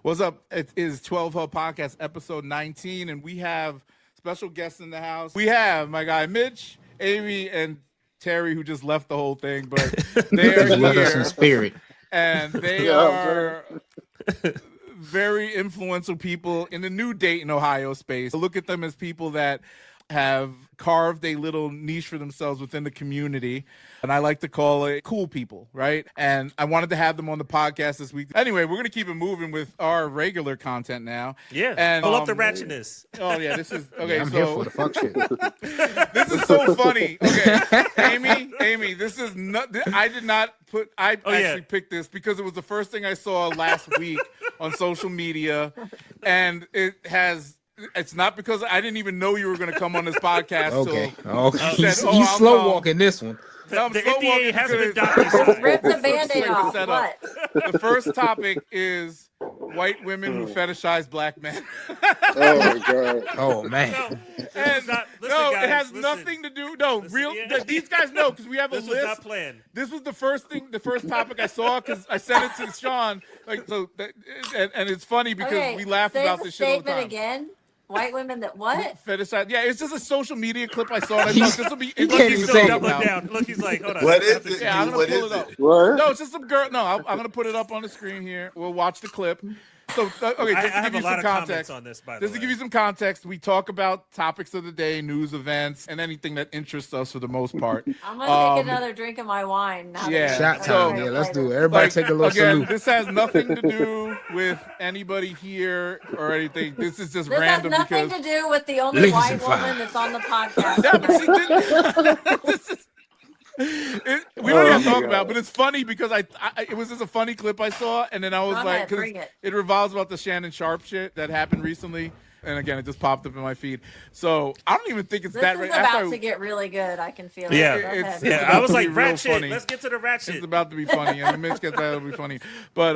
What's up? It is 12 Hub Podcast, episode 19, and we have special guests in the house. We have my guy Mitch, Amy, and Terry, who just left the whole thing, but they are with us here, in spirit. and they are very influential people in the new Dayton, Ohio space. Look at them as people that have carved a little niche for themselves within the community. And I like to call it cool people, right? And I wanted to have them on the podcast this week. Anyway, we're going to keep it moving with our regular content now. Yeah, and pull up the ratchetness. Oh, yeah, this is, okay, Yeah, I'm here for the fuck shit. This is so funny. Okay, Amy, this is not, I did not put, actually picked this because it was the first thing I saw last week on social media. And it's not because I didn't even know you were going to come on this podcast. Okay. Said, you slow walking this one. No, the NDA has been documented. Rip the Band-Aid off. What? The first topic is white women who fetishize black men. Oh my god. Oh man. It has nothing to do. No, these guys know because we have a list. This was not planned. This was the first topic I saw because I sent it to Sean. And it's funny because we laugh about this shit all the time. Again. White women that what? Fetishize. Yeah, it's just a social media clip I saw. And I thought this will be He's still doubling down. Look, he's like, hold on. What is it? Yeah, I'm gonna pull it up. What? No, it's just some girl. No, I'm gonna put it up on the screen here. We'll watch the clip. So, okay, just to give you some context on this, by the way. Just to give you some context, we talk about topics of the day, news events, and anything that interests us for the most part. I'm gonna take another drink of my wine. Shot time. Yeah, let's do it. Everybody take a little salute. This has nothing to do with anybody here or anything. This is just random. This has nothing to do with the only white woman that's on the podcast. Yeah, but she didn't. We don't have to talk about it, but it's funny because it was just a funny clip I saw, and then I was like, because it revolves about the Shannon Sharpe shit that happened recently, and again, it just popped up in my feed. So I don't even think it's this that. This is about to get really good. I can feel it. Yeah, I was like, rat shit. Let's get to the rat shit. It's about to be funny, and Mitch gets that, it'll be funny. But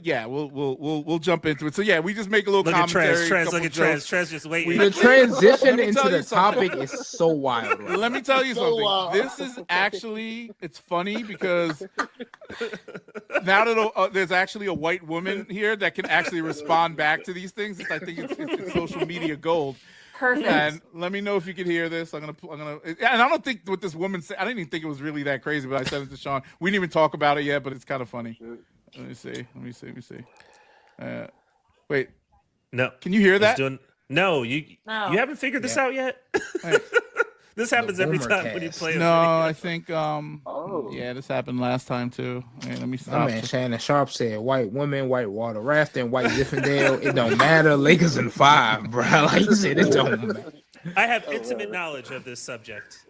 yeah, we'll jump into it. So yeah, we just make a little commentary. Look at Trez just waiting. The transition into the topic is so wild. Right? Let me tell you something. This is actually, it's funny because now that there's actually a white woman here that can actually respond back to these things. I think it's social media gold. Perfect. And let me know if you can hear this. I'm gonna. And I don't think what this woman said. I didn't even think it was really that crazy, but I said it to Sean. We didn't even talk about it yet, but it's kind of funny. Let me see. Wait. No. Can you hear that? No, you haven't figured this out yet? This happens every time when you play. No, I think yeah, this happened last time too. Hey, let me stop. My man Shannon Sharpe said white women, white water rafting, white Diffendale. It don't matter. Lakers in 5, bro. Like you said, it don't matter. I have intimate knowledge of this subject.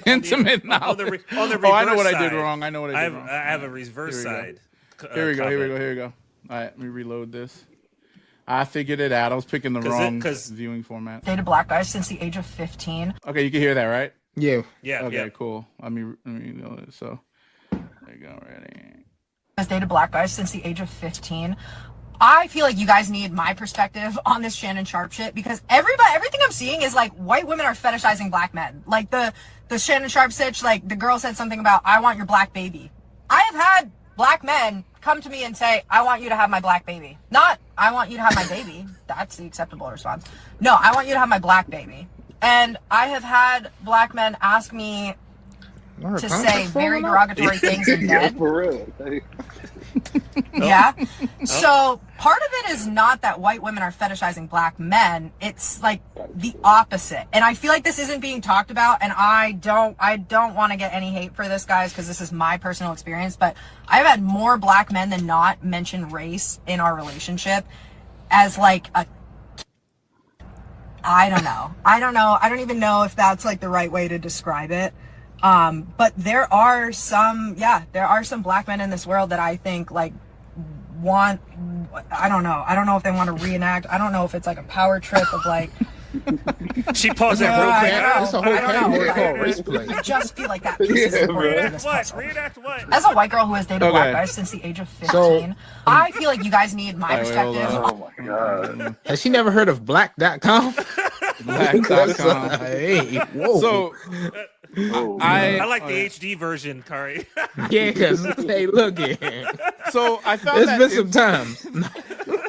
Intimate knowledge. On the reverse I know what side, I did wrong. I have a reverse side. Here we go. All right, let me reload this. I figured it out. I was picking the wrong viewing format. Dated black guys since the age of 15. Okay, you can hear that, right? Yeah. Okay, cool. Let me know this. So there you go. Ready. Has dated black guys since the age of 15. I feel like you guys need my perspective on this Shannon Sharpe shit because everything I'm seeing is like white women are fetishizing black men. Like the Shannon Sharpe sitch, like the girl said something about I want your black baby. I have had black men come to me and say, I want you to have my black baby. Not, I want you to have my baby. That's the acceptable response. No, I want you to have my black baby. And I have had black men ask me to say very derogatory things in bed. For real. Hey. Yeah. So part of it is not that white women are fetishizing black men. It's like the opposite. And I feel like this isn't being talked about. And I don't want to get any hate for this, guys, because this is my personal experience. But I've had more black men than not mention race in our relationship as like a. I don't know. I don't even know if that's like the right way to describe it. But there are some black men in this world that I think like I don't know if they want to reenact. I don't know if it's like a power trip of like. She paused that real quick. It's a whole category called race play. I just feel like that piece is important to this puzzle. Reenact what? As a white girl who has dated black guys since the age of 15, I feel like you guys need my perspective. Oh my god. Has she never heard of black.com? Black.com. Hey, whoa. So I like the HD version, Kari. Yeah, because hey, look here. So I found There's that been some times.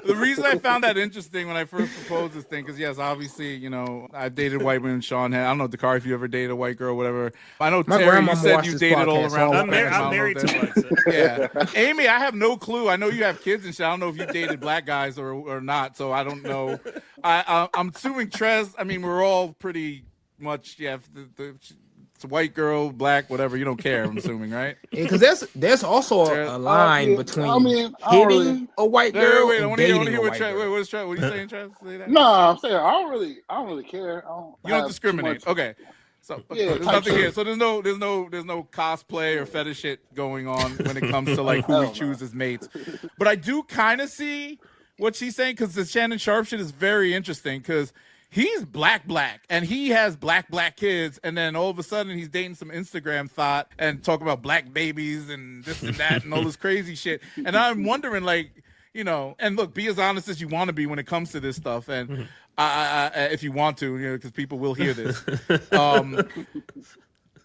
The reason I found that interesting when I first proposed this thing, because yes, obviously, you know, I've dated white women. Sean had. I don't know, Dakar, if you ever dated a white girl, whatever. I know My Terry, you grandmama said watched you this dated all podcast, so around. I'm the married to spectrum. white. So. Yeah, Amy, I have no clue. I know you have kids and shit. I don't know if you dated black guys or not, so I don't know. I'm assuming Trez. I mean, we're all pretty much it's a white girl, black, whatever. You don't care. I'm assuming, right? Because there's also a line between hitting a white girl and dating a white girl. Wait, what are you saying, Trez? Say that? No, I'm saying I don't really care. You don't discriminate. Okay. So Yeah, there's nothing here. So there's no cosplay or fetish shit going on when it comes to like who we choose as mates. But I do kind of see what she's saying, because the Shannon Sharpe shit is very interesting, because he's black, and he has black kids, and then all of a sudden he's dating some Instagram thought and talking about black babies and this and that and all this crazy shit. And I'm wondering, like, you know, and look, be as honest as you want to be when it comes to this stuff, and if you want to, you know, because people will hear this.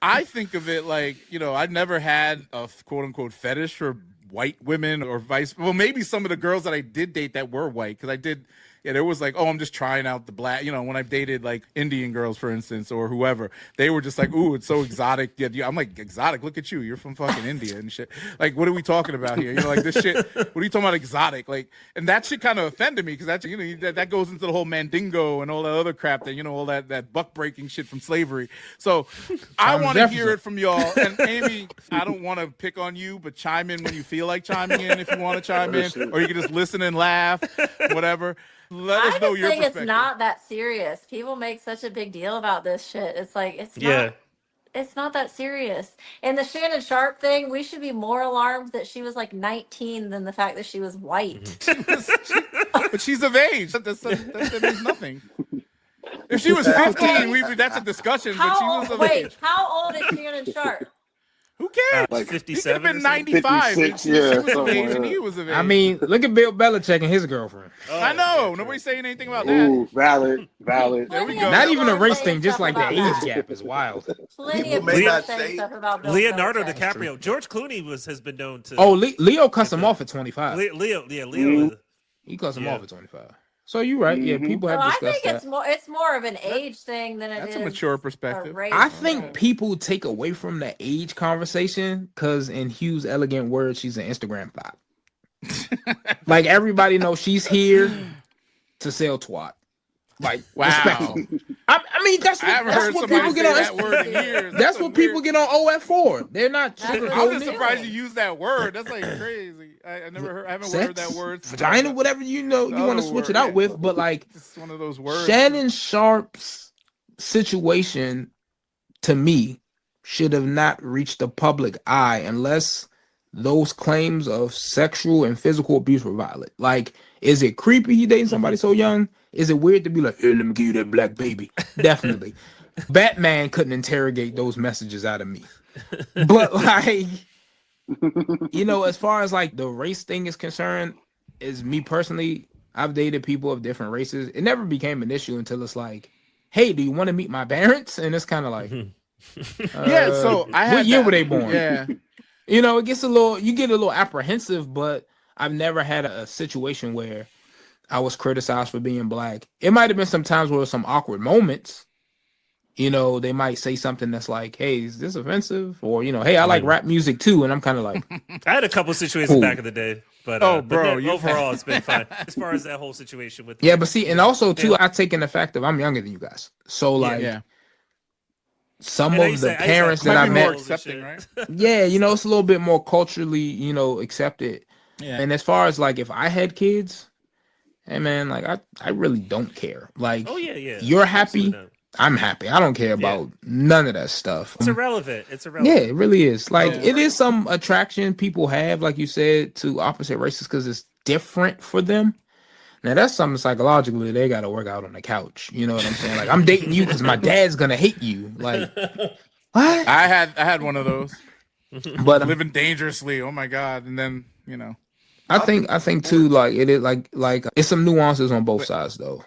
I think of it like, you know, I'd never had a quote unquote fetish for white women or well, maybe some of the girls that I did date that were white, because I did. Yeah, there was like, oh, I'm just trying out the black, you know, when I've dated like Indian girls, for instance, or whoever, they were just like, ooh, it's so exotic. Yeah, I'm like, exotic? Look at you. You're from fucking India and shit. Like, what are we talking about here? You know, like this shit, what are you talking about exotic? Like, and that shit kind of offended me, because that's, you know, that goes into the whole mandingo and all that other crap that, you know, all that buck breaking shit from slavery. So I want to hear it from y'all. And Amy, I don't want to pick on you, but chime in when you feel like chiming in if you want to chime in, or you can just listen and laugh, whatever. Let us know your perspective. It's not that serious. People make such a big deal about this shit. It's like it's not that serious. And the Shannon Sharpe thing, we should be more alarmed that she was like 19 than the fact that she was white. But she's of age. That means nothing. If she was 15, that's a discussion. But she was of age. How old is Shannon Sharpe? Who cares? Like 57. He could have been 95. 56, she was of age and he was of age. I mean, look at Bill Belichick and his girlfriend. Oh, I know. Nobody's saying anything about that. Valid. There we go. Not even a race thing, just like the age gap is wild. Plenty of people say stuff about Bill Leonardo Belichick. DiCaprio. George Clooney has been known to. Oh, Leo cuts him off at 25. Leo. He cuts him off at 25. So you're right. Yeah, people have discussed that. It's more of an age thing than That's a mature perspective. I think people take away from the age conversation because, in Hugh's elegant words, she's an Instagram thought. Like, everybody knows she's here to sell twat. Like, wow. I mean, that's I haven't heard what somebody people say get on. that word in years. That's what people get on OF for. They're not. I'm just surprised you use that word. That's like crazy. I haven't heard that word. Vagina, whatever you want to switch it out with, but like, it's one of those words. Shannon Sharpe's situation, to me, should have not reached the public eye unless those claims of sexual and physical abuse were valid. Like, is it creepy he dating somebody so young? Is it weird to be like, hey, let me give you that black baby? Definitely. Batman couldn't interrogate those messages out of me. But like, you know, as far as like the race thing is concerned, is me personally, I've dated people of different races. It never became an issue until it's like, hey, do you want to meet my parents? And it's kind of like, yeah. So I had what year were they born? Yeah. You know, you get a little apprehensive, but I've never had a situation where I was criticized for being black. It might have been some times where some awkward moments. You know, they might say something that's like, hey, is this offensive? Or, you know, hey, I like rap music too. And I'm kind of like, I had a couple situations back in the day, but overall it's been fine as far as that whole situation with. Yeah, but see, and also too, I take in the fact that I'm younger than you guys. So like, some of the parents that I met, more accepting, right? Yeah, you know, it's a little bit more culturally, you know, accepted. Yeah. And as far as like, if I had kids, hey man, like I really don't care. Like, you're happy, I'm happy. I don't care about none of that stuff. It's irrelevant. Yeah, it really is. Like, it is some attraction people have, like you said, to opposite races because it's different for them. Now that's something psychologically they got to work out on the couch. You know what I'm saying? Like, I'm dating you because my dad's gonna hate you. Like, what? I had one of those, but living dangerously. Oh my god! And then, you know, I think too. Like, it is like it's some nuances on both sides though.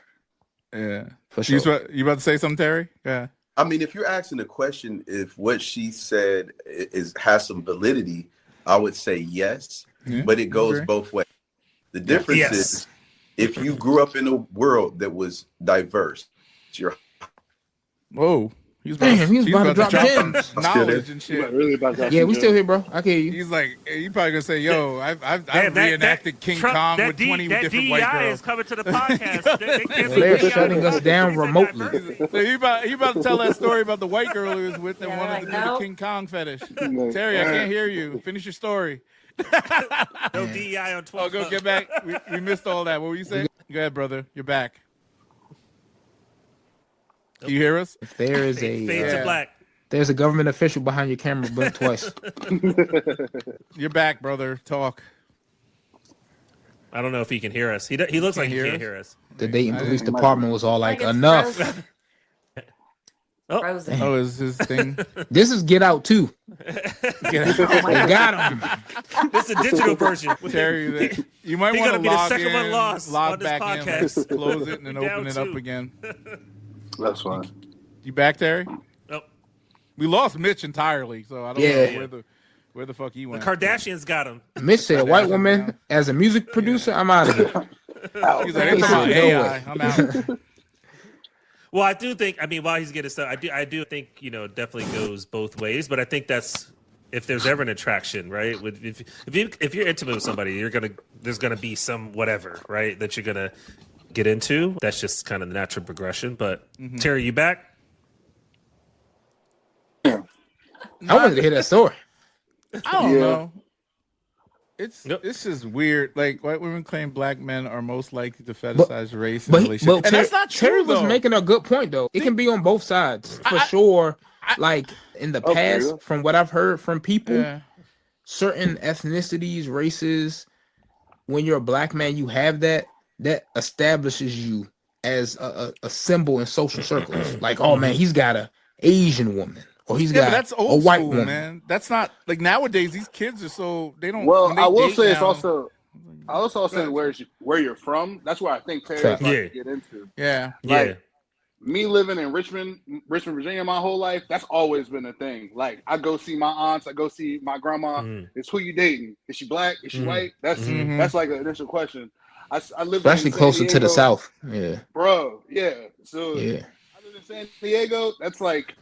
Yeah, for sure. You about to say something, Terry? Yeah. I mean, if you're asking the question, if what she said has some validity, I would say yes. but it goes both ways. The difference is if you grew up in a world that was diverse, you're He's about to drop gems. Knowledge and shit. Really about that. Yeah, we still here, bro. I can hear you. He's like, you probably gonna say, "Yo, I've reenacted King Kong with 20 different white girls." That is coming to the podcast. They're shutting us down remotely. So you about to tell that story about the white girl who was with and wanted to do the King Kong fetish. Terry, I can't hear you. Finish your story. No DEI on Twitter. Oh, go get back. We missed all that. What were you saying? Go ahead, brother. You're back. Can you hear us? If there is Fade to black. There's a government official behind your camera, but twice. You're back, brother. Talk. I don't know if he can hear us. He looks like he can't hear us. The Dayton Police Department was all like, enough. Oh, is his thing? This is Get Out too. They got him. This is a digital version. Terry, you might want to be the log second in, one lost log on this back podcast. in, close it, and then open it up again. That's fine. You back, Terry? Nope. We lost Mitch entirely, so I don't know where the fuck he went. The Kardashians got him. Mitch said, "White woman as a music producer, I'm out of here." He's like, "It's about AI. I'm out." Well, I do think. I mean, while he's getting stuff, I do think definitely goes both ways. But I think that's if there's ever an attraction, right? If you're intimate with somebody, there's gonna be some whatever, right, that you're gonna get into. That's just kind of the natural progression. But Terry, you back? I wanted to hear that story. I don't know. It's just weird. Like, white women claim black men are most likely to fetishize race and relationships. And that's not true. Terry was making a good point, though. It can be on both sides for sure. Like in the past, from what I've heard from people, certain ethnicities, races, when you're a black man, you have that establishes you as a symbol in social circles. Like, oh man, he's got a Asian woman. Or he's got that's a white woman. Man. That's not like nowadays. These kids are so they don't. Well, I will say now, it's also. I also say where you're from. That's where I think Terry's about to get into. Yeah, like me living in Richmond, Virginia, my whole life. That's always been a thing. Like I go see my aunts, I go see my grandma. It's who you dating? Is she black? Is she white? That's like an initial question. I live especially closer to the south. Yeah, bro. Yeah. So I live in San Diego. That's like.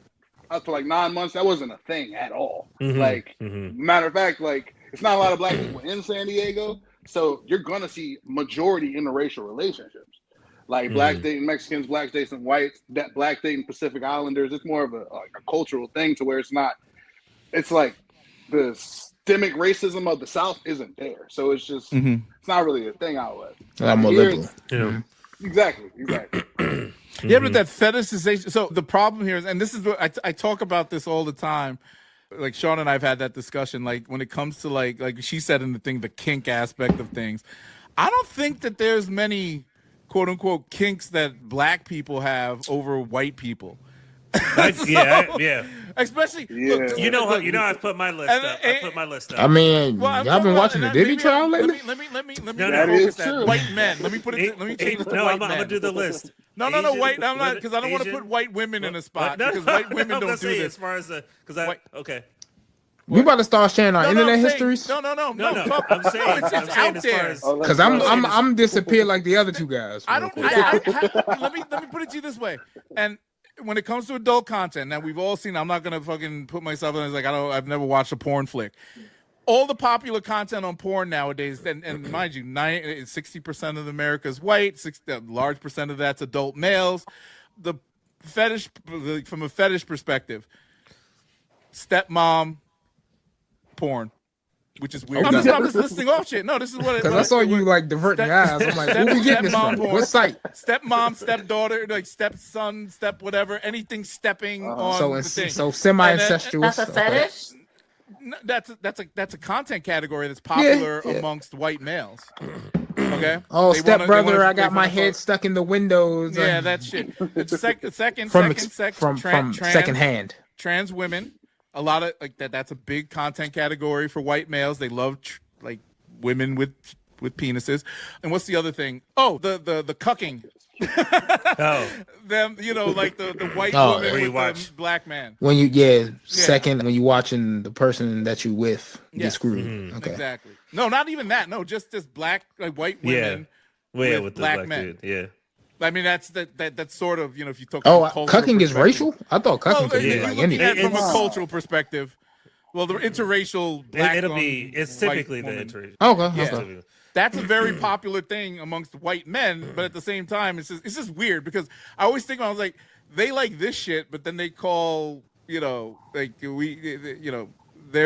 For like 9 months, that wasn't a thing at all. Matter of fact, like it's not a lot of black people in San Diego, so you're gonna see majority interracial relationships, like black dating Mexicans, black dating whites, black dating Pacific Islanders. It's more of a cultural thing to where it's not. It's like the systemic racism of the South isn't there, so it's just it's not really a thing out west. I'm more liberal. Exactly. Yeah, but that fetishization. So the problem here is, and this is what I talk about this all the time. Like Sean and I've had that discussion. Like when it comes to like she said in the thing, the kink aspect of things. I don't think that there's many quote unquote kinks that black people have over white people. Especially look, I put my list up. I put my list up. I mean, y'all been watching the Diddy trial lately? Let me focus that. White men. Let me change it to white men. I'm gonna do the list. No, white. I'm not because I don't want to put white women in a spot because white women don't do this. As far as okay. We about to start sharing our internet histories. No. I'm saying it's out there. Because I'm disappeared like the other two guys. Let me put it to you this way. And when it comes to adult content, now we've all seen. I'm not gonna fucking put myself in as like I've never watched a porn flick. All the popular content on porn nowadays, and mind you, 60% of America is white. A large percent of that's adult males. The fetish, from a fetish perspective, stepmom porn, which is weird. I'm just listing off shit. No, this is what. Because I saw you like diverting eyes. I'm like, who we getting this from? What site? Stepmom, stepdaughter, like stepson, step whatever, anything stepping on the thing. So semi-incestuous. That's a fetish. That's a content category that's popular amongst white males. Okay. Oh, stepbrother, I got my head stuck in the windows. Yeah, that shit. Second secondhand. Trans women. A lot of like that. That's a big content category for white males. They love like women with penises. And what's the other thing? Oh, the cucking. Them, like the white woman with the black man. When you second when you watching the person that you with get screwed. Mm-hmm. Okay. Exactly. No, not even that. No, just this black white women with black men. Dude. Yeah. I mean, that's sort of, if you talk. Cucking is racial? I thought cucking could be like anything. From a cultural perspective. Well, the interracial black. It's typically the interracial. Okay. Yeah. Okay. That's a very popular thing amongst white men, but at the same time, it's just weird because I always think I was like, they like this shit, but then they call, they're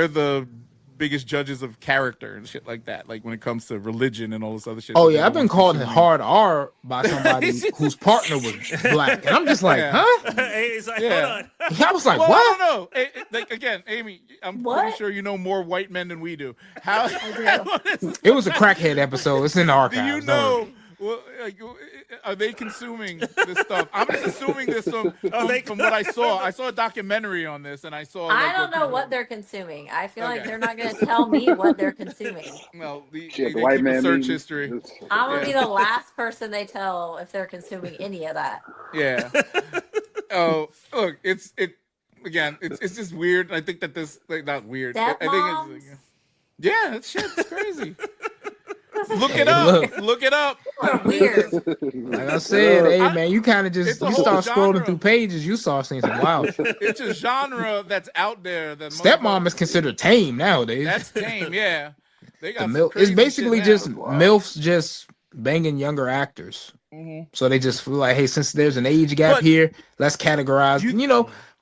the biggest judges of character and shit like that. Like when it comes to religion and all this other shit. Oh yeah, I've been called hard R by somebody whose partner was black, and I'm just like, huh? Hey, it's like, hold on. I was like, well, what? I don't know. Like again, Amy, I'm pretty sure you know more white men than we do. How? It was a crackhead episode. It's in the archives. Do you know? Well, are they consuming this stuff? I'm just assuming this from what I saw. I saw a documentary on this, and I saw. I don't know what they're consuming. I feel like they're not going to tell me what they're consuming. Well, the white man search history. I'm going to be the last person they tell if they're consuming any of that. Yeah. Oh, look, it's just weird. I think that this not weird. I think that shit's crazy. Look it up. Look it up. Weird. Like I said, hey man, you kind of just start scrolling through pages, you start seeing some wild shit. It's a genre that's out there. That stepmom is considered tame nowadays. That's tame, yeah. They got it's basically just MILFs just banging younger actors. Mm-hmm. So they just feel like, hey, since there's an age gap here, let's categorize.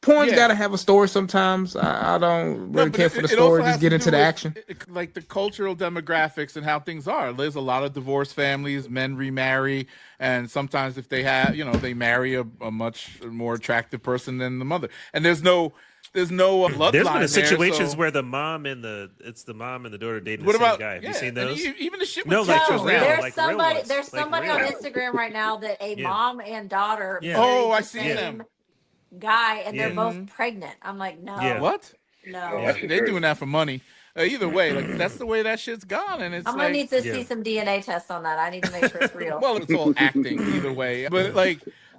Porn's got to have a story sometimes. I don't really care for the story. Just get into the action. Like the cultural demographics and how things are. There's a lot of divorced families. Men remarry. And sometimes if they have, they marry a much more attractive person than the mother. And there's no bloodline. There's been situations where the mom and the daughter dating the same guy. Have you seen those? Even the shit with there's somebody on Instagram right now that a mom and daughter. Yeah. Oh, I see them. Guy and they're both pregnant. I'm like, no. Yeah. What? No. They're doing that for money. Either way, like that's the way that shit's gone, and it's. I'm gonna need to see some DNA tests on that. I need to make sure it's real. Well, it's all acting either way, but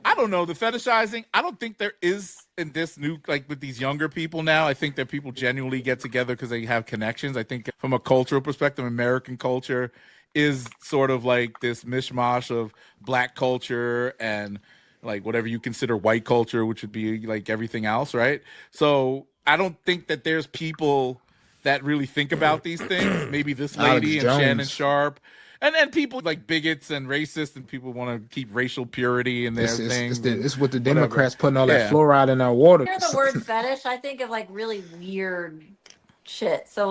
I don't know the fetishizing. I don't think there is in this new with these younger people now. I think that people genuinely get together because they have connections. I think from a cultural perspective, American culture is sort of like this mishmash of black culture and whatever you consider white culture, which would be like everything else, right? So I don't think that there's people that really think about these things. Maybe this lady and Shannon Sharpe. And people like bigots and racists and people want to keep racial purity in their things. It's what the Democrats putting all that fluoride in our water. Hear the word fetish, I think of really weird shit. So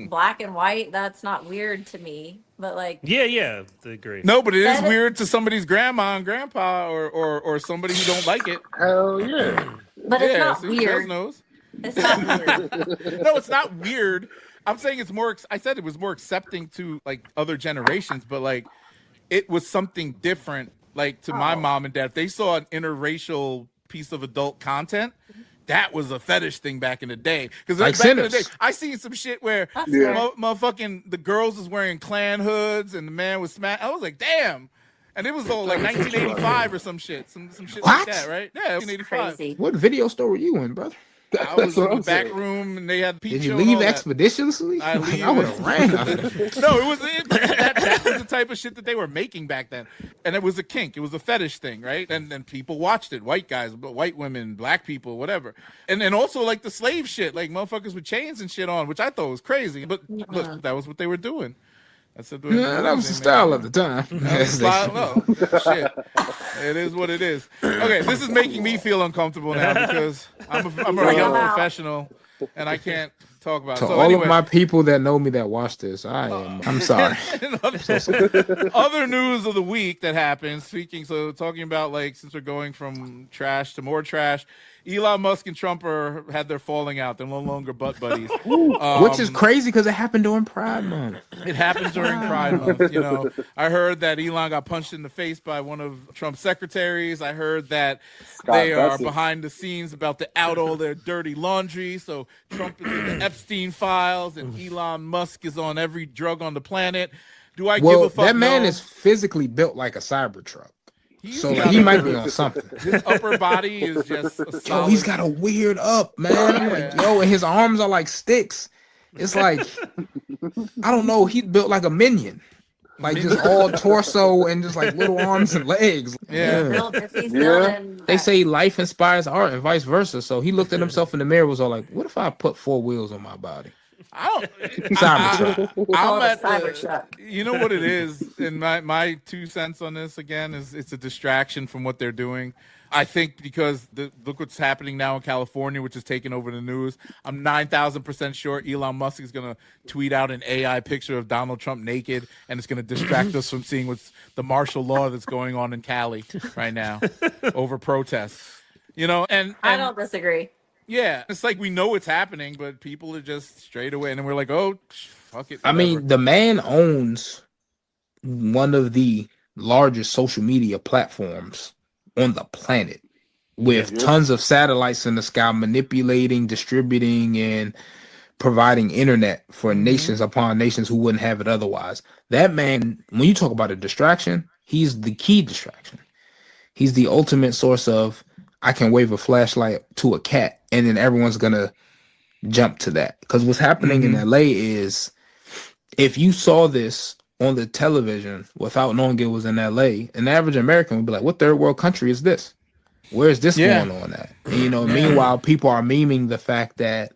black and white, that's not weird to me. But yeah, I agree. No, but it is weird to somebody's grandma and grandpa or somebody who don't like it. Hell yeah. But it's not weird. It's not weird. No, it's not weird. I'm saying it's more. I said it was more accepting to other generations, but it was something different. To my mom and dad, if they saw an interracial piece of adult content, that was a fetish thing back in the day. Because back in the day, I seen some shit where motherfucking the girls was wearing Klan hoods and the man was smacked. I was like, damn. And it was all 1985 or some shit. Some shit like that, right? Yeah, 1985. What video store were you in, brother? I was in the back room and they had peep Did you leave expeditiously? I would have ran. No, that was the type of shit that they were making back then. And it was a kink. It was a fetish thing, right? And then people watched it. White guys, white women, black people, whatever. And then also the slave shit, motherfuckers with chains and shit on, which I thought was crazy. But look, that was what they were doing. That was the style of the time. Shit. It is what it is. Okay, this is making me feel uncomfortable now because I'm a young professional and I can't talk about it. So all of my people that know me that watch this, I'm sorry. Other news of the week that happened, talking about since we're going from trash to more trash, Elon Musk and Trump had their falling out. They're no longer butt buddies. Which is crazy because it happened during Pride Month. It happened during Pride Month. I heard that Elon got punched in the face by one of Trump's secretaries. I heard that they are behind the scenes about to out all their dirty laundry. So Trump is in the Epstein files and Elon Musk is on every drug on the planet. Do I give a fuck? That man is physically built like a Cybertruck. So like, he might be on something. His upper body is just a solid... Yo, he's got a weird up, man. I'm like, yo, and his arms are like sticks. It's like, I don't know. He built like a minion. Like just all torso and just like little arms and legs. Yeah. They say life inspires art and vice versa. So he looked at himself in the mirror, was all like, what if I put 4 wheels on my body? I'm at you know what it is, and my 2 cents on this again is it's a distraction from what they're doing. I think because look what's happening now in California, which is taking over the news. I'm 9,000% sure Elon Musk is going to tweet out an AI picture of Donald Trump naked, and it's going to distract us from seeing what's the martial law that's going on in Cali right now over protests. You know, and I don't disagree. Yeah, it's like we know it's happening, but people are just straight away, and then we're like, oh, fuck it. Whatever. I mean, the man owns one of the largest social media platforms on the planet with tons of satellites in the sky manipulating, distributing, and providing internet for nations upon nations who wouldn't have it otherwise. That man, when you talk about a distraction, he's the key distraction. He's the ultimate source of, I can wave a flashlight to a cat and then everyone's going to jump to that. Because what's happening in LA is, if you saw this on the television without knowing it was in LA, an average American would be like, what third world country is this? Where's this going on at? And, you know, meanwhile, people are memeing the fact that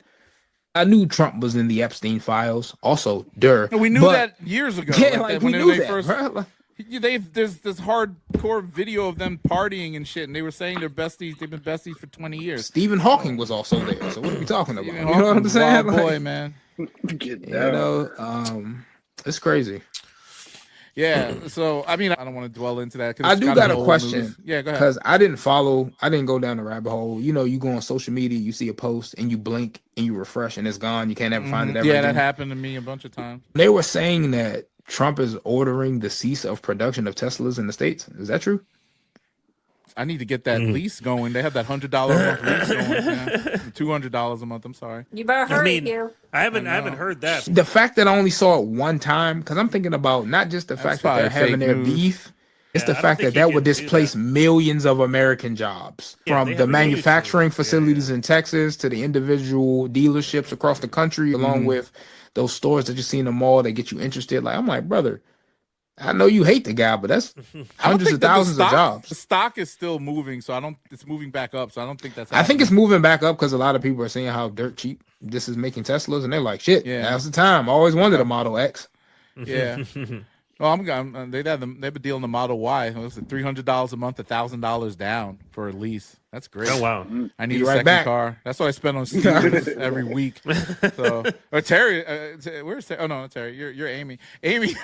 I knew Trump was in the Epstein files. Also, we knew that years ago. Yeah, like we knew that, bro. There's this hardcore video of them partying and shit, and they were saying they're besties. They've been besties for 20 years. Stephen Hawking was also there. So what are we talking about? You know what I'm saying? Wild boy, man. You know, it's crazy. Yeah. So I mean, I don't want to dwell into that. I do got a question. News. Yeah, go ahead. Because I didn't go down the rabbit hole. You know, you go on social media, you see a post, and you blink and you refresh, and it's gone. You can't ever find it ever again. That happened to me a bunch of times. They were saying that Trump is ordering the cease of production of Teslas in the States. Is that true? I need to get that lease going. They have that $100 a month lease going. $200 a month. I'm sorry. You better hurry, Hugh. I haven't heard that. The fact that I only saw it one time, because I'm thinking about not just the fact that they're having their beef. It's the fact that would displace millions of American jobs, from the manufacturing facilities in Texas to the individual dealerships across the country, along with those stores that you see in the mall that get you interested. Like, I'm like, brother, I know you hate the guy, but that's hundreds of thousands of jobs. The stock is still moving, so it's moving back up. So I don't think that's happening. I think it's moving back up because a lot of people are seeing how dirt cheap this is making Teslas, and they're like, shit, now's the time. I always wanted a Model X. Yeah. Well, they've been dealing the Model Y. It was $300 a month, $1,000 down for a lease. That's great. Oh wow! I need a second car. That's what I spend on sneakers every week. So, or Terry, where's Terry? Oh no, Terry, you're Amy. Amy,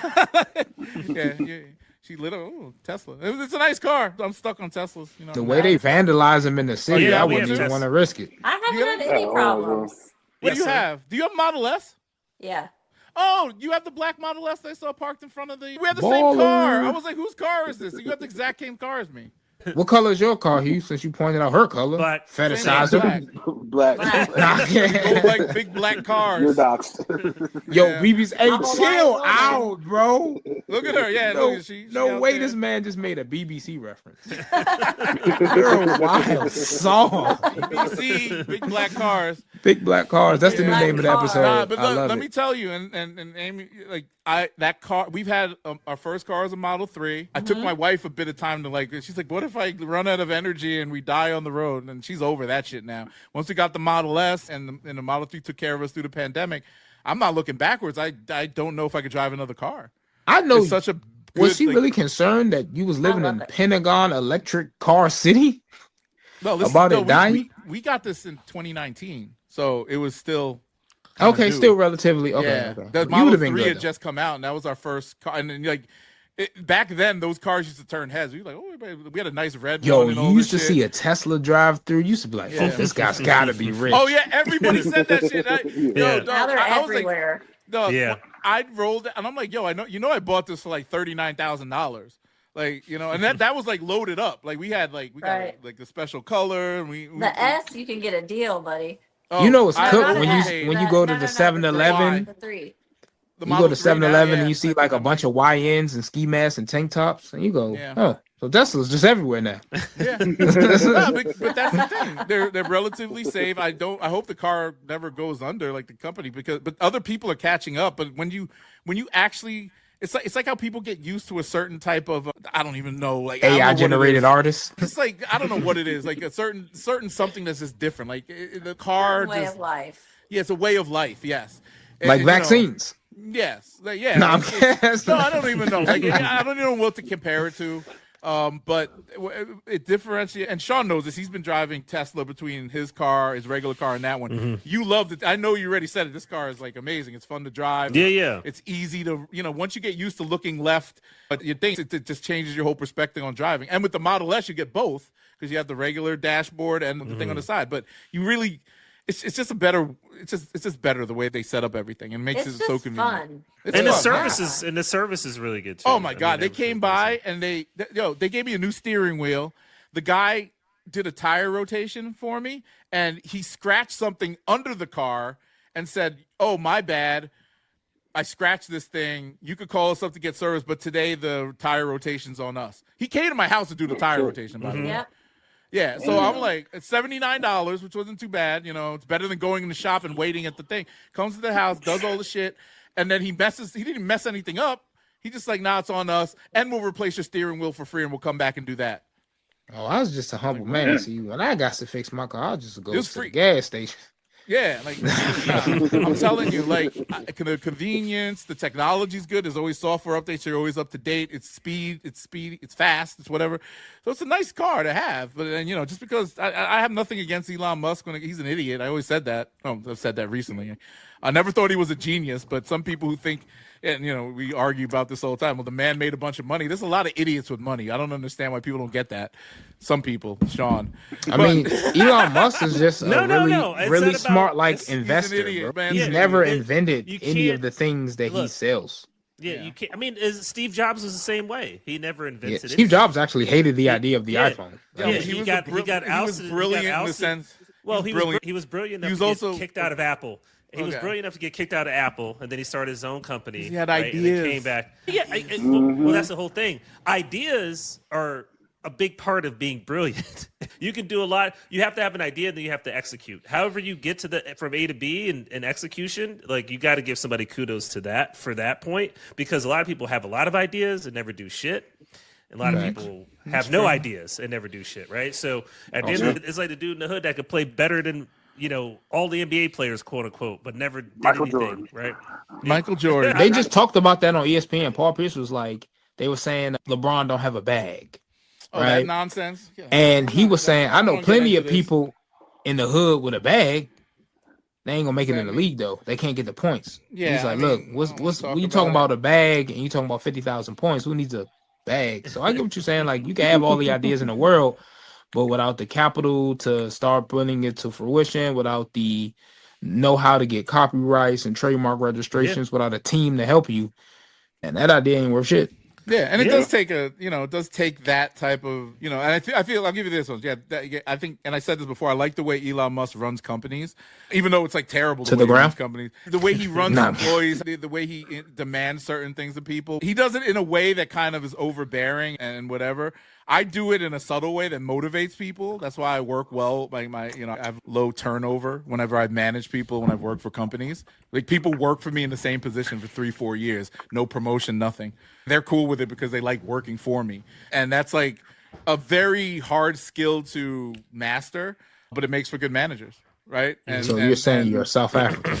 she lit up Tesla. It's a nice car. I'm stuck on Teslas. You know, the way they vandalize them in the city, I wouldn't even want to risk it. I haven't had any problems. What do you have? Do you have Model S? Yeah. Oh, you have the black Model S I saw parked in front of the... We have the same car. I was like, whose car is this? You have the exact same car as me. What color is your car, Hugh, since you pointed out her color? Black. Fetishizer. Black. Like big black cars. You're doxed. Yo, BB's... Hey, chill out, bro. Look at her. Yeah, no way this man just made a BBC reference. You're a wild song. BBC, big black cars. Big black cars. That's the new name of the episode. But let me tell you, and Amy, like, that car, we've had our first car was a Model 3. I took my wife a bit of time to she's like, what if I run out of energy and we die on the road? And she's over that shit now. Once we got the Model S and the Model 3 took care of us through the pandemic, I'm not looking backwards. I don't know if I could drive another car. I know. It's such a good, was she really concerned that you was living in Pentagon Electric Car City? No, listen, dying? We got this in 2019, so it was still... Okay, still relatively okay. Yeah, okay. The Model 3 had just come out, and that was our first car. And then, back then, those cars used to turn heads. We were like, we had a nice red one. You used to see a Tesla drive through. You used to be like, this guy's got to be rich. Oh yeah, everybody said that shit. Now they're everywhere. I rolled it, and I'm like, I bought this for like $39,000. Like, and that was like loaded up. Like we got like the special color, and the S, you can get a deal, buddy. You know it's cooked when you go to the 7-Eleven. You go to 7-Eleven and you see like a bunch of YNs and ski masks and tank tops, and you go, So Tesla's just everywhere now. Yeah, no, but that's the thing. They're relatively safe. I hope the car never goes under like the company but other people are catching up. But when you actually, it's like how people get used to a certain type of I don't even know, like AI generated artists. It's like I don't know what it is, like a certain something that's just different. Like the car way of life. Yeah, it's a way of life. Yes, like vaccines. Yes, yeah. No, I don't even know. Like I don't even know what to compare it to. But it differentiates, and Sean knows this. He's been driving Tesla between his car, his regular car, and that one. Mm-hmm. You loved it. I know you already said it. This car is like amazing. It's fun to drive. Yeah. It's easy to, once you get used to looking left, but you think it just changes your whole perspective on driving. And with the Model S, you get both because you have the regular dashboard and the thing on the side. But you really, it's just better the way they set up everything and makes it so convenient. Fun. And the service is really good too. Oh my God, they came by and they gave me a new steering wheel. The guy did a tire rotation for me and he scratched something under the car and said, "Oh, my bad. I scratched this thing. You could call us up to get service, but today the tire rotation's on us." He came to my house to do the tire rotation, by the way. Yep. Yeah, so I'm like, it's $79, which wasn't too bad. It's better than going in the shop and waiting at the thing. Comes to the house, does all the shit, and then he didn't mess anything up. He just like, nah, it's on us, and we'll replace your steering wheel for free, and we'll come back and do that. Oh, I was just a humble man. See, when I got to fix my car, I'll just go to free. the gas station. Yeah, like I'm telling you, like the convenience, the technology's good. There's always software updates. You're always up to date. It's speedy, it's fast, it's whatever. So it's a nice car to have. But then just because I have nothing against Elon Musk, when he's an idiot. I always said that. I've said that recently. I never thought he was a genius, but some people who think, and we argue about this all the time. Well, the man made a bunch of money. There's a lot of idiots with money. I don't understand why people don't get that. Some people, Sean. I mean, Elon Musk is just a really smart investor. He's an idiot, bro. man. He's never invented any of the things that he sells. Yeah, you can't. I mean, Steve Jobs was the same way. He never invented it. Steve Jobs actually hated the idea of the iPhone. Yeah, he got ousted. He was brilliant in the sense. Well, he was brilliant enough to get kicked out of Apple. He was brilliant enough to get kicked out of Apple, and then he started his own company. He had ideas. And then came back. Yeah, well, that's the whole thing. Ideas are a big part of being brilliant. You can do a lot. You have to have an idea, and then you have to execute. However you get to from A to B in execution, like you got to give somebody kudos to that for that point, because a lot of people have a lot of ideas and never do shit. A lot of people have no ideas and never do shit, right? So at the end of it, it's like the dude in the hood that could play better than all the NBA players, quote unquote, but never did anything, Jordan. Right? Michael Jordan. They just talked about that on ESPN. Paul Pierce was like, they were saying LeBron don't have a bag. Oh, right? That nonsense. Yeah. And he was saying, I know plenty of people in the hood with a bag. They ain't gonna make it in the league though. They can't get the points. Yeah, he's like, look, when you talking about a bag and you talking about 50,000 points, who needs a bag? So I get what you're saying. Like, you can have all the ideas in the world, but without the capital to start putting it to fruition, without the know-how to get copyrights and trademark registrations, without a team to help you, and that idea ain't worth shit. Yeah, and it does take that type of, and I feel I'll give you this one. Yeah, I think, and I said this before, I like the way Elon Musk runs companies, even though it's like terrible the way he runs companies. The way he runs employees, the way he demands certain things of people. He does it in a way that kind of is overbearing and whatever. I do it in a subtle way that motivates people. That's why I work well. I have low turnover whenever I manage people, when I've worked for companies. Like, people work for me in the same position for 3-4 years, no promotion, nothing. They're cool with it because they like working for me. And that's like a very hard skill to master, but it makes for good managers, right? And you're saying you're South African.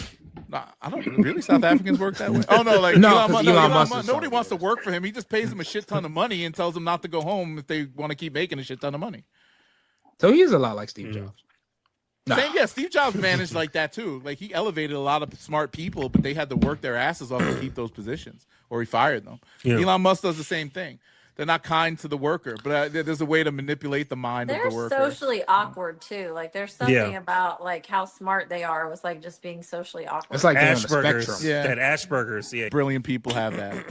I don't really. South Africans work that way. Oh no, like Elon Musk. Nobody wants to work for him. He just pays them a shit ton of money and tells them not to go home if they want to keep making a shit ton of money. So he is a lot like Steve Jobs. Steve Jobs managed like that too. Like, he elevated a lot of smart people, but they had to work their asses off to keep those positions, or he fired them. Yeah. Elon Musk does the same thing. They're not kind to the worker, but there's a way to manipulate the mind of the worker. They're socially awkward too. Like, there's something about like how smart they are with like just being socially awkward. It's like Asperger's. That Asperger's. Yeah, brilliant people have that.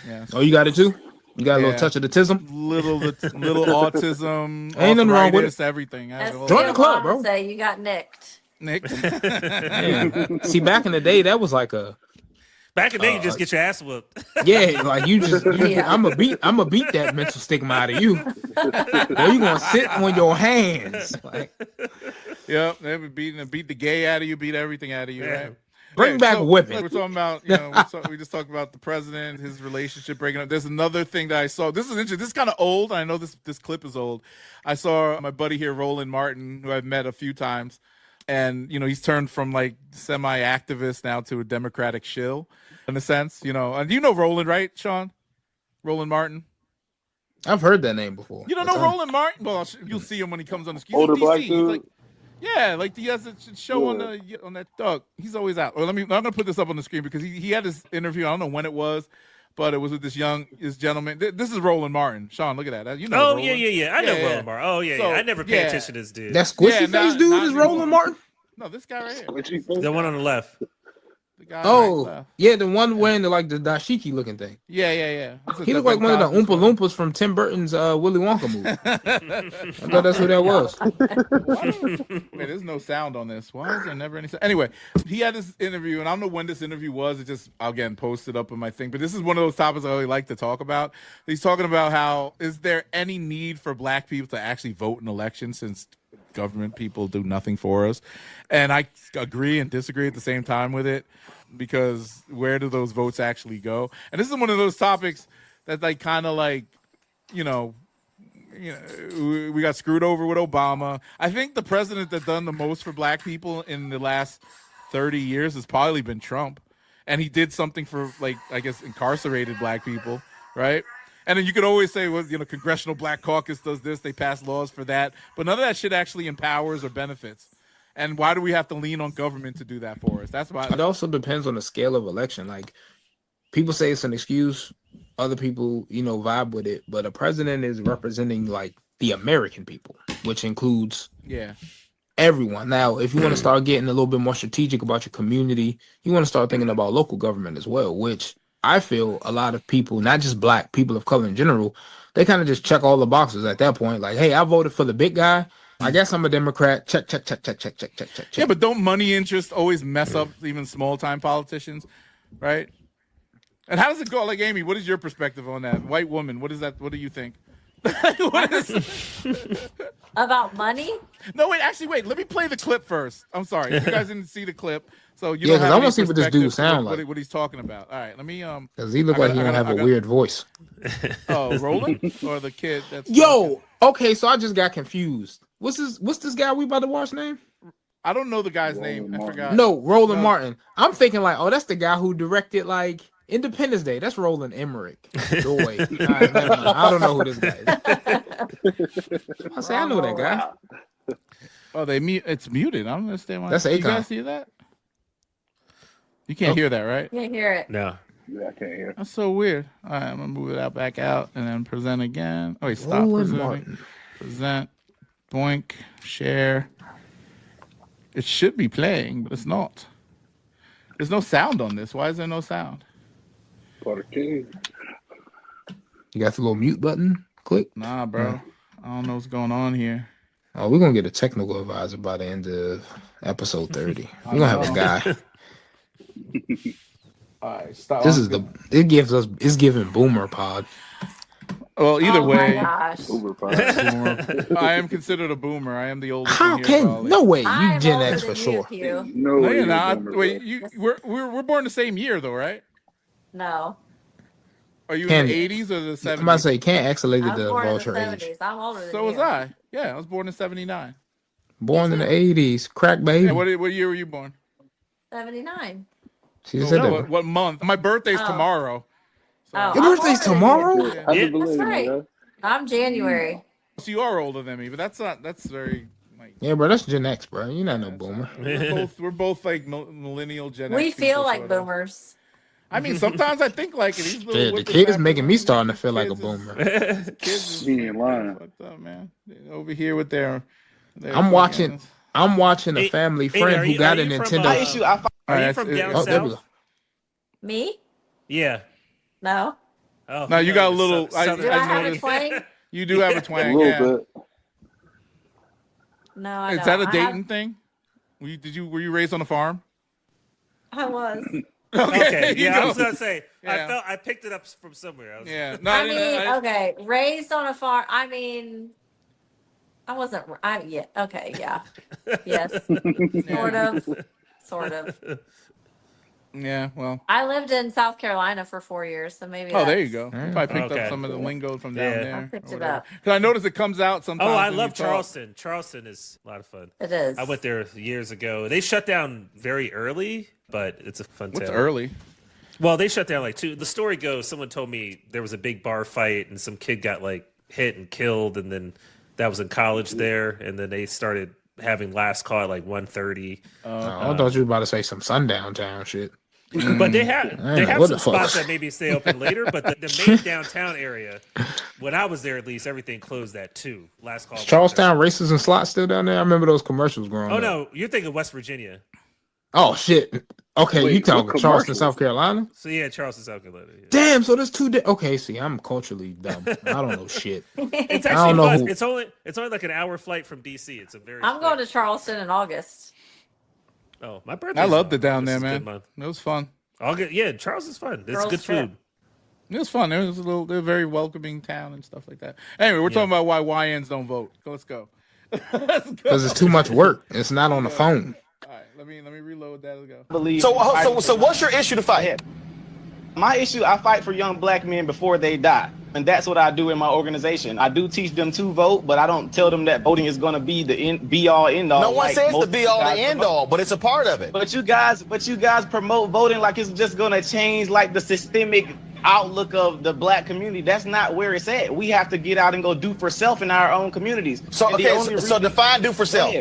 Yeah. Oh, you got it too. You got a little touch of the tism. Little autism. Ain't nothing wrong with it. Everything. Join the club, bro. Say you got nicked. Nicked. See, back in the day, that was like Back in the day, you just get your ass whooped. Yeah, like you I'm gonna beat that mental stigma out of you. Or you gonna sit on your hands. Like, yep, they would beat the gay out of you, beat everything out of you, right? Bring back whipping. We're talking about, we just talked about the president, his relationship breaking up. There's another thing that I saw. This is interesting. This is kind of old. I know this clip is old. I saw my buddy here, Roland Martin, who I've met a few times. And, he's turned from like semi-activist now to a Democratic shill in a sense, And you know Roland, right, Sean? Roland Martin? I've heard that name before. You don't know Roland Martin? Well, you'll see him when he comes on the screen. Older black dude. Yeah, like he has a show on that dog. He's always out. Well, I'm gonna put this up on the screen because he had this interview. I don't know when it was, but it was with this gentleman. This is Roland Martin. Sean, look at that. You know. Oh Roland. yeah. I know Roland Martin. Oh yeah. I never pay attention to this dude. That squishy face dude is Roland Martin. No, this guy right here. The one on the left. The guy the one wearing the dashiki looking thing. Yeah. He looked like one of the Oompa Loompas from Tim Burton's Willy Wonka movie. I thought that's who that was. Wait, there's no sound on this. Why is there never any sound? Anyway, he had this interview, and I don't know when this interview was. It just, again, posted up on my thing. But this is one of those topics I really like to talk about. He's talking about how, is there any need for black people to actually vote in elections since government people do nothing for us? And I agree and disagree at the same time with it, because where do those votes actually go? And this is one of those topics that we got screwed over with Obama. I think the president that done the most for black people in the last 30 years has probably been Trump. And he did something for, incarcerated black people, right? And then you could always say, well, Congressional Black Caucus does this, they pass laws for that. But none of that shit actually empowers or benefits. And why do we have to lean on government to do that for us? That's why. It also depends on the scale of election. Like, people say it's an excuse. Other people, vibe with it. But a president is representing, the American people, which includes everyone. Now, if you want to start getting a little bit more strategic about your community, you want to start thinking about local government as well, which I feel a lot of people, not just black, people of color in general, they kind of just check all the boxes at that point. Like, hey, I voted for the big guy. I guess I'm a Democrat. Check. Yeah, but don't money interests always mess up even small-time politicians, right? And how does it go? Like, Amy, what is your perspective on that? White woman, what is that? What do you think? About money? No, wait. Let me play the clip first. I'm sorry, you guys didn't see the clip, so you because I want to see what this dude sound like. What he's talking about. All right, let me because he look like he don't have a weird voice. Oh, Roland or the kid? That's okay. So I just got confused. What's this guy we about to watch name? I don't know the guy's name. I forgot. No, Roland Martin. I'm thinking that's the guy who directed Independence Day. That's Roland Emmerich. Joy. Right, I don't know who this guy is. I know that guy. Oh, it's muted. I don't understand why. That's Akon. You guys see that? You can't hear that, right? You can't hear it. No. Yeah, I can't hear. That's so weird. All right, I'm gonna move it back out, and then present again. Oh wait, stop Roland presenting. Martin. Present. Boink. Share. It should be playing, but it's not. There's no sound on this. Why is there no sound? You got the little mute button? Click. Nah, bro. I don't know what's going on here. Oh, we're gonna get a technical advisor by the end of episode 30. We're gonna have a guy. All right, stop. It's giving boomer pod. Well, either way, Boomer pod. I am considered a boomer. I am the oldest. How can? No way, you Gen X for sure. No, you're not. Wait, we're born the same year though, right? No. Are you in the 80s or the 70s? I'm about to say, can't accelerate I'm the born in the vulture 70s. age. I'm older than So you. was I. Yeah, I was born in 79. Born in the 80s, crack baby. And what year were you born? 79. She said that. What month? My birthday's tomorrow. So. Oh, Your birthday's tomorrow? Yeah. That's right. I'm January. So you are older than me, but that's very. Yeah, bro, that's Gen X, bro. You're not no boomer. We're both like millennial Gen X. We feel like boomers. I mean, sometimes I think like it. The kid is making me starting to feel like a boomer. Kids ain't lying. Fucked up, man. They're over here with their I'm watching a family friend who got a Nintendo. Are you from down south? Me? Yeah. No. Oh, no, you got a little. Do I have a twang? You do have a twang. A little bit. No, I don't. Is that a Dayton thing? Were you raised on a farm? I was. Okay, yeah, I was gonna say I picked it up from somewhere. I mean, okay, raised on a farm. I mean, I wasn't. Okay. Yeah. Yes. Sort of. Yeah. Well, I lived in South Carolina for 4 years, so maybe. Oh, there you go. You probably picked up some of the lingo from down there. I picked it up. Because I noticed it comes out sometimes. Oh, I love Charleston. Charleston is a lot of fun. It is. I went there years ago. They shut down very early, but it's a fun town. What's early? Well, they shut down like two. The story goes, someone told me there was a big bar fight and some kid got like hit and killed, and then that was in college there, and then they started having last call at like 1:30. I thought you were about to say some sundown town shit. But they have some spots that maybe stay open later. But the main downtown area, when I was there at least, everything closed at 2. Last call. Charlestown races and slots still down there. I remember those commercials growing up. Oh no, you're thinking West Virginia. Oh shit. Okay, Wait, you talking Charleston, South Carolina? So yeah, Charleston, South Carolina. Yeah. Damn, so there's 2 okay, see, I'm culturally dumb. I don't know shit. It's actually fun. It's only like an hour flight from DC. It's a very I'm going to Charleston in August. Oh, my birthday. I loved it down there, man. It was fun. Charleston's fun. It's good food. It was fun. It was they're a very welcoming town and stuff like that. Anyway, we're talking about why YNs don't vote. Let's go. Because it's too much work. It's not on the phone. All right, let me reload that. Let's go. So what's your issue to fight? My issue, I fight for young black men before they die. And that's what I do in my organization. I do teach them to vote, but I don't tell them that voting is going to be the be-all, end-all. No one says the be-all, the end-all, but it's a part of it. But you guys promote voting like it's just going to change like the systemic outlook of the black community. That's not where it's at. We have to get out and go do for self in our own communities. So define do for self.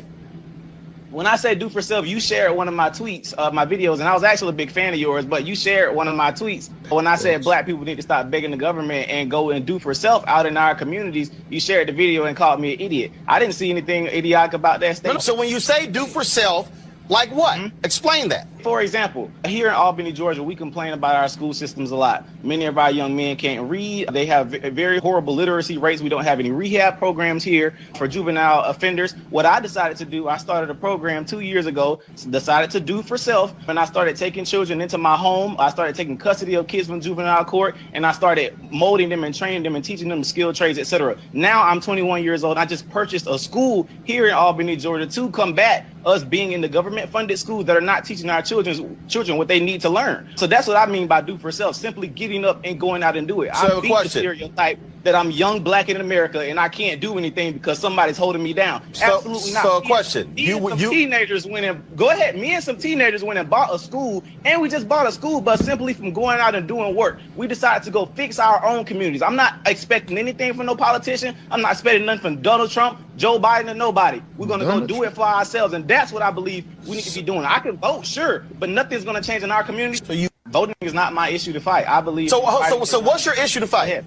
When I say do for self, you shared one of my tweets, my videos, and I was actually a big fan of yours, but you shared one of my tweets. When I said black people need to stop begging the government and go and do for self out in our communities, you shared the video and called me an idiot. I didn't see anything idiotic about that statement. So when you say do for self, like what? Explain that. For example, here in Albany, Georgia, we complain about our school systems a lot. Many of our young men can't read. They have very horrible literacy rates. We don't have any rehab programs here for juvenile offenders. What I decided to do, I started a program 2 years ago, decided to do for self, and I started taking children into my home. I started taking custody of kids from juvenile court, and I started molding them and training them and teaching them skilled trades, etc. Now I'm 21 years old. I just purchased a school here in Albany, Georgia to combat us being in the government-funded schools that are not teaching our children what they need to learn. So that's what I mean by do for self, simply getting up and going out and do it. I beat the stereotype that I'm young black in America and I can't do anything because somebody's holding me down. Absolutely not. So a question. Teenagers went and go ahead. Me and some teenagers went and bought a school, and we just bought a school bus simply from going out and doing work. We decided to go fix our own communities. I'm not expecting anything from no politician. I'm not expecting nothing from Donald Trump, Joe Biden, or nobody. We're gonna go do it for ourselves, and that's what I believe we need to be doing. I can vote, sure, but nothing's gonna change in our community. So voting is not my issue to fight. I believe. So what's your issue to fight?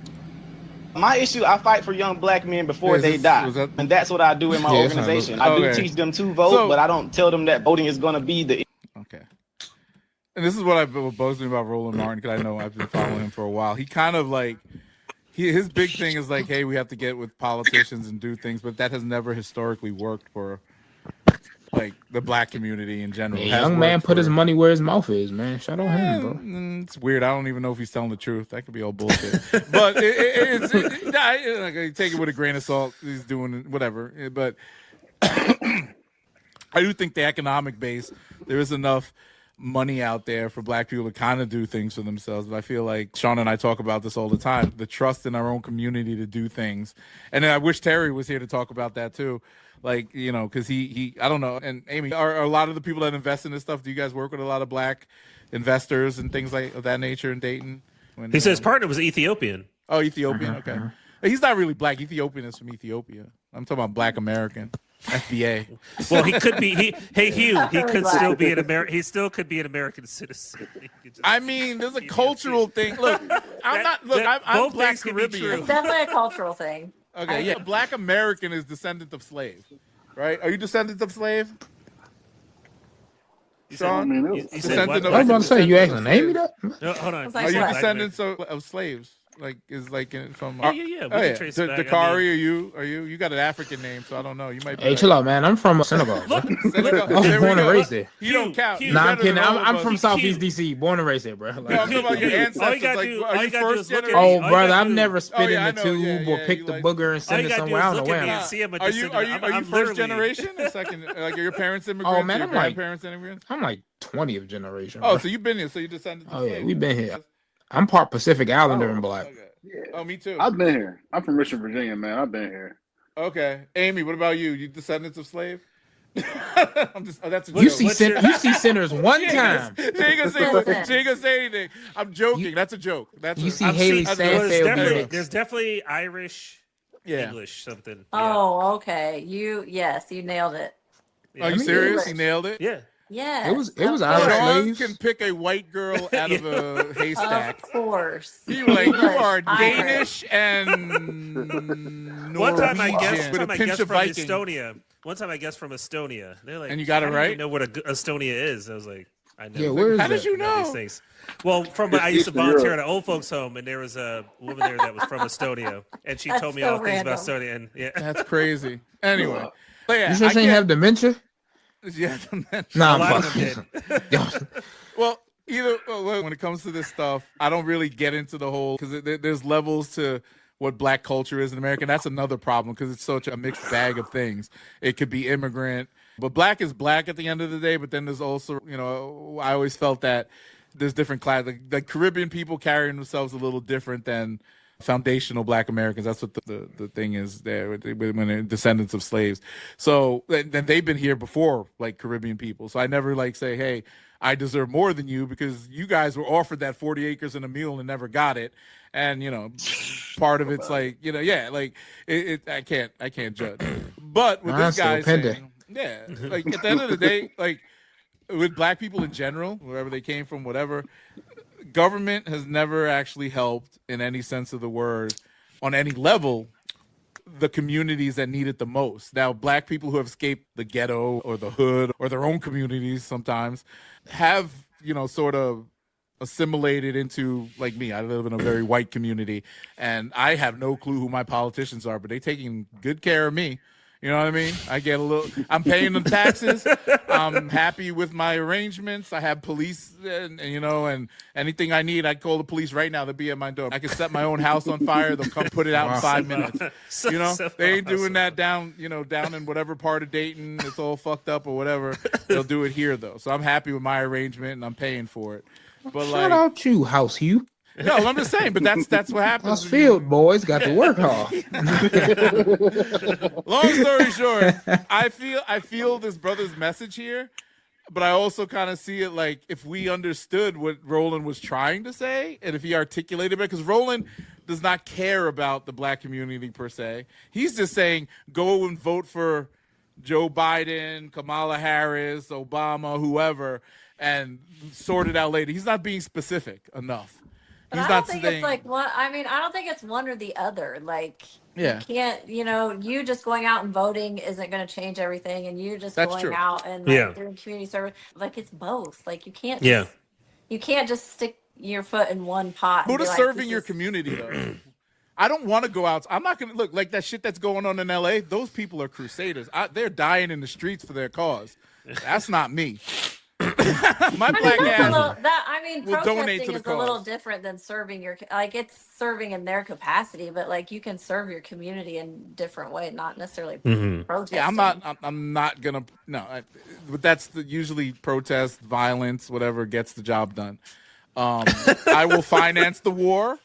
My issue, I fight for young black men before they die. And that's what I do in my organization. I do teach them to vote, but I don't tell them that voting is going to be the... Okay. And this is what I've been boasting about Roland Martin, because I know I've been following him for a while. He kind of like... his big thing is like, hey, we have to get with politicians and do things, but that has never historically worked for... like the black community in general. The young man put his money where his mouth is, man. Shout out him, bro. It's weird. I don't even know if he's telling the truth. That could be all bullshit. But I take it with a grain of salt. He's doing whatever. But I do think the economic base, there is enough money out there for black people to kind of do things for themselves. But I feel like Sean and I talk about this all the time, the trust in our own community to do things. And then I wish Terry was here to talk about that too. Like, you know, because he, I don't know. And Amy, are a lot of the people that invest in this stuff, do you guys work with a lot of black investors and things like of that nature in Dayton? He said his partner was Ethiopian. Oh, Ethiopian. Okay. He's not really black. Ethiopian is from Ethiopia. I'm talking about black American. FBA. Well, he could be. Hey, Hugh, he could still be an American. He still could be an American citizen. I mean, there's a cultural thing. Look, I'm black Caribbean. It's definitely a cultural thing. Okay, yeah. Black American is descendant of slave, right? Are you descendant of slave? Sean? I was about to say, you actually named me that? No, hold on. Are you descendants of slaves? is like from. Yeah. We can trace it back. Dakari, you got an African name, so I don't know. You might be. Hey, chill out, man. I'm from Senegal. Bro. Senegal. I was born and raised there. You don't count. Nah, I'm kidding. I'm from Southeast DC, born and raised there, bro. No, I'm talking about your ancestors. Are you first generation? Oh, brother, I've never spit in the tube or picked the booger and sent it somewhere. I don't know where. Are you first generation or second? Like, are your parents immigrants? Oh man, I'm like immigrants. I'm like 20th generation. Oh, so you've been here. So you descended. Oh yeah, we've been here. I'm part Pacific Islander and black. Okay. Yeah. Oh, me too. I've been here. I'm from Richmond, Virginia, man. I've been here. Okay, Amy, what about you? You descendants of slave? That's you see sinners one time. She ain't gonna say anything. I'm joking. That's a joke. You see Haley Stanfield. There's definitely Irish, English, something. Oh, okay. You nailed it. Are you serious? You nailed it. Yeah. Yeah, it was Irish slaves. Can pick a white girl out of a haystack. Of course. You are Danish and Norwegian. One time I guessed with a pinch of Viking. Estonia. One time I guessed from Estonia. They're like, and you got it right. I know what Estonia is. I was like, I know. Yeah, where is How did you know these things? Well, I used to volunteer at an old folks home, and there was a woman there that was from Estonia, and she told me all things about Estonia. And that's crazy. Anyway, you just ain't have dementia. Yeah, nah, I'm fucking. Well, when it comes to this stuff, I don't really get into the whole because there's levels to what black culture is in America. And that's another problem because it's such a mixed bag of things. It could be immigrant, but black is black at the end of the day. But then there's also, I always felt that there's different classes. Like Caribbean people carrying themselves a little different than foundational black Americans. That's what the thing is there when they're descendants of slaves. So then they've been here before, like Caribbean people. So I never say, hey, I deserve more than you because you guys were offered that 40 acres and a mule and never got it. And part of it's I can't judge. But with this guy saying, at the end of the day, with black people in general, wherever they came from, whatever, government has never actually helped in any sense of the word on any level the communities that need it the most. Now, black people who have escaped the ghetto or the hood or their own communities sometimes have, sort of assimilated into, like me. I live in a very white community and I have no clue who my politicians are, but they're taking good care of me. You know what I mean? I get I'm paying them taxes. I'm happy with my arrangements. I have police and anything I need, I call the police right now. They'll be at my door. I can set my own house on fire. They'll come put it out in 5 minutes. They ain't doing that down in whatever part of Dayton. It's all fucked up or whatever. They'll do it here though. So I'm happy with my arrangement and I'm paying for it. But shout out you, House Hugh. No, I'm just saying, but that's what happens. Us field boys got to work hard. Long story short, I feel this brother's message here, but I also kind of see it like if we understood what Roland was trying to say, and if he articulated it, because Roland does not care about the black community per se. He's just saying go and vote for Joe Biden, Kamala Harris, Obama, whoever, and sort it out later. He's not being specific enough. But I don't think it's like one. I mean, I don't think it's one or the other. You can't. You just going out and voting isn't going to change everything, and you just going out and doing community service. It's both. You can't. You can't just stick your foot in one pot. Who is serving your community though? I don't want to go out. I'm not going to look like that shit that's going on in LA. Those people are crusaders. They're dying in the streets for their cause. That's not me. My black ass will donate to the cause. A little different than serving your it's serving in their capacity, but you can serve your community in different way, not necessarily protesting. Yeah, I'm not gonna but that's usually protest, violence, whatever gets the job done. I will finance the war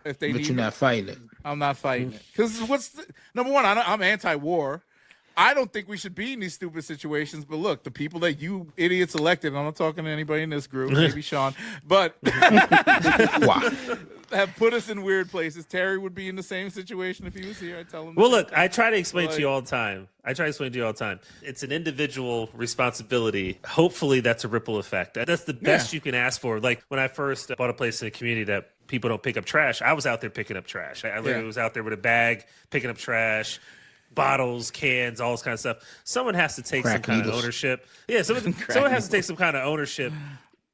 if they. But you're not fighting it. I'm not fighting it because number one? I'm anti-war. I don't think we should be in these stupid situations, but look, the people that you idiots elected, I'm not talking to anybody in this group, maybe Sean, but have put us in weird places. Terry would be in the same situation if he was here. I tell him. Well, look, I try to explain to you all the time. It's an individual responsibility. Hopefully that's a ripple effect. That's the best you can ask for. Like when I first bought a place in a community that people don't pick up trash, I was out there picking up trash. I literally was out there with a bag, picking up trash. Bottles, cans, all this kind of stuff. Someone has to take some kind of ownership. Yeah, someone has to take some kind of ownership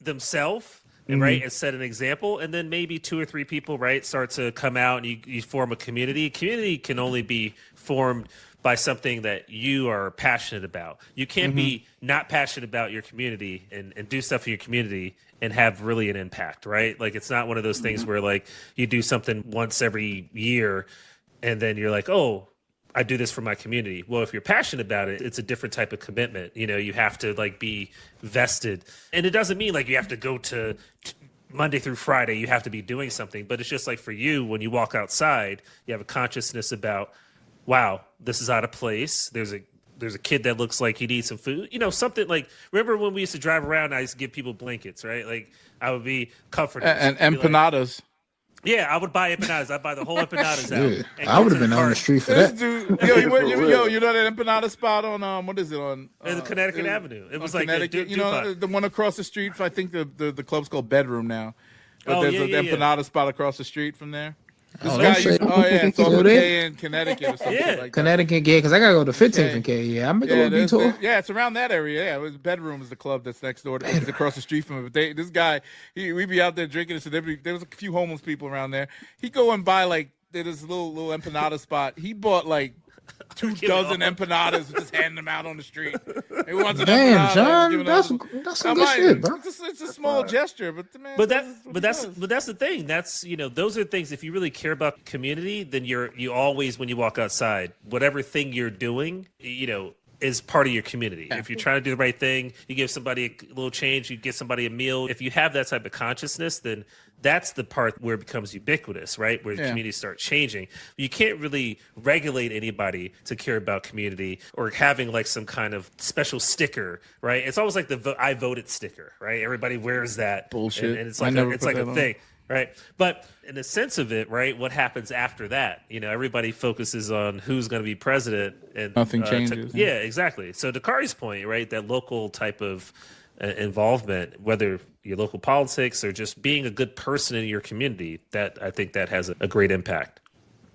themselves right, and set an example, and then maybe 2 or 3 people, right, start to come out, and you form a community. Community can only be formed by something that you are passionate about. You can't be not passionate about your community and do stuff for your community and have really an impact, right? Like, it's not one of those things where, like, you do something once every year and then you're like, oh, I do this for my community. Well, if you're passionate about it, it's a different type of commitment. You know, you have to, like, be vested. And it doesn't mean, like, you have to go to Monday through Friday, you have to be doing something. But it's just like for you, when you walk outside, you have a consciousness about, wow, this is out of place. There's a kid that looks like he needs some food. You know, something like, remember when we used to drive around, I used to give people blankets, right? Like, I would be comforted. And empanadas. Yeah, I would buy empanadas. I'd buy the whole empanadas out. I would have been on the street for that. Dude, you know that empanada spot on what is it on Connecticut Avenue? It was like Connecticut. You know the one across the street. I think the club's called Bedroom now. But Oh, there's yeah, an yeah, empanada spot across the street from there. This Oh, guy don't used, say- oh yeah, it's off Go of there? K in Connecticut or something Yeah. like that. Connecticut, yeah, because I gotta go to 15th and K. Yeah, I'm making a little detour. Yeah, it's around that area. Yeah, it was Bedroom is the club that's next door. It's across the street from it. But this guy, we'd be out there drinking. So there was a few homeless people around there. He'd go and buy like this little empanada spot. He bought like 2 dozen empanadas, and just handing them out on the street. He wants an Damn, empanada, John, giving that's out- some good shit, bro. It's a small gesture, but man, But that's that's the thing. That's, you know, those are things. If you really care about community, then you always, when you walk outside, whatever thing you're doing, you know, is part of your community. If you're trying to do the right thing, you give somebody a little change, you get somebody a meal. If you have that type of consciousness, then that's the part where it becomes ubiquitous, right? Where communities start changing. You can't really regulate anybody to care about community or having like some kind of special sticker, right? It's almost like the I voted sticker, right? Everybody wears that bullshit. and it's like a thing. Right. But in the sense of it, right, what happens after that? You know, everybody focuses on who's going to be president and nothing changes. Yeah, exactly. So to Kari's point, right, that local type of involvement, whether your local politics or just being a good person in your community, that I think that has a great impact.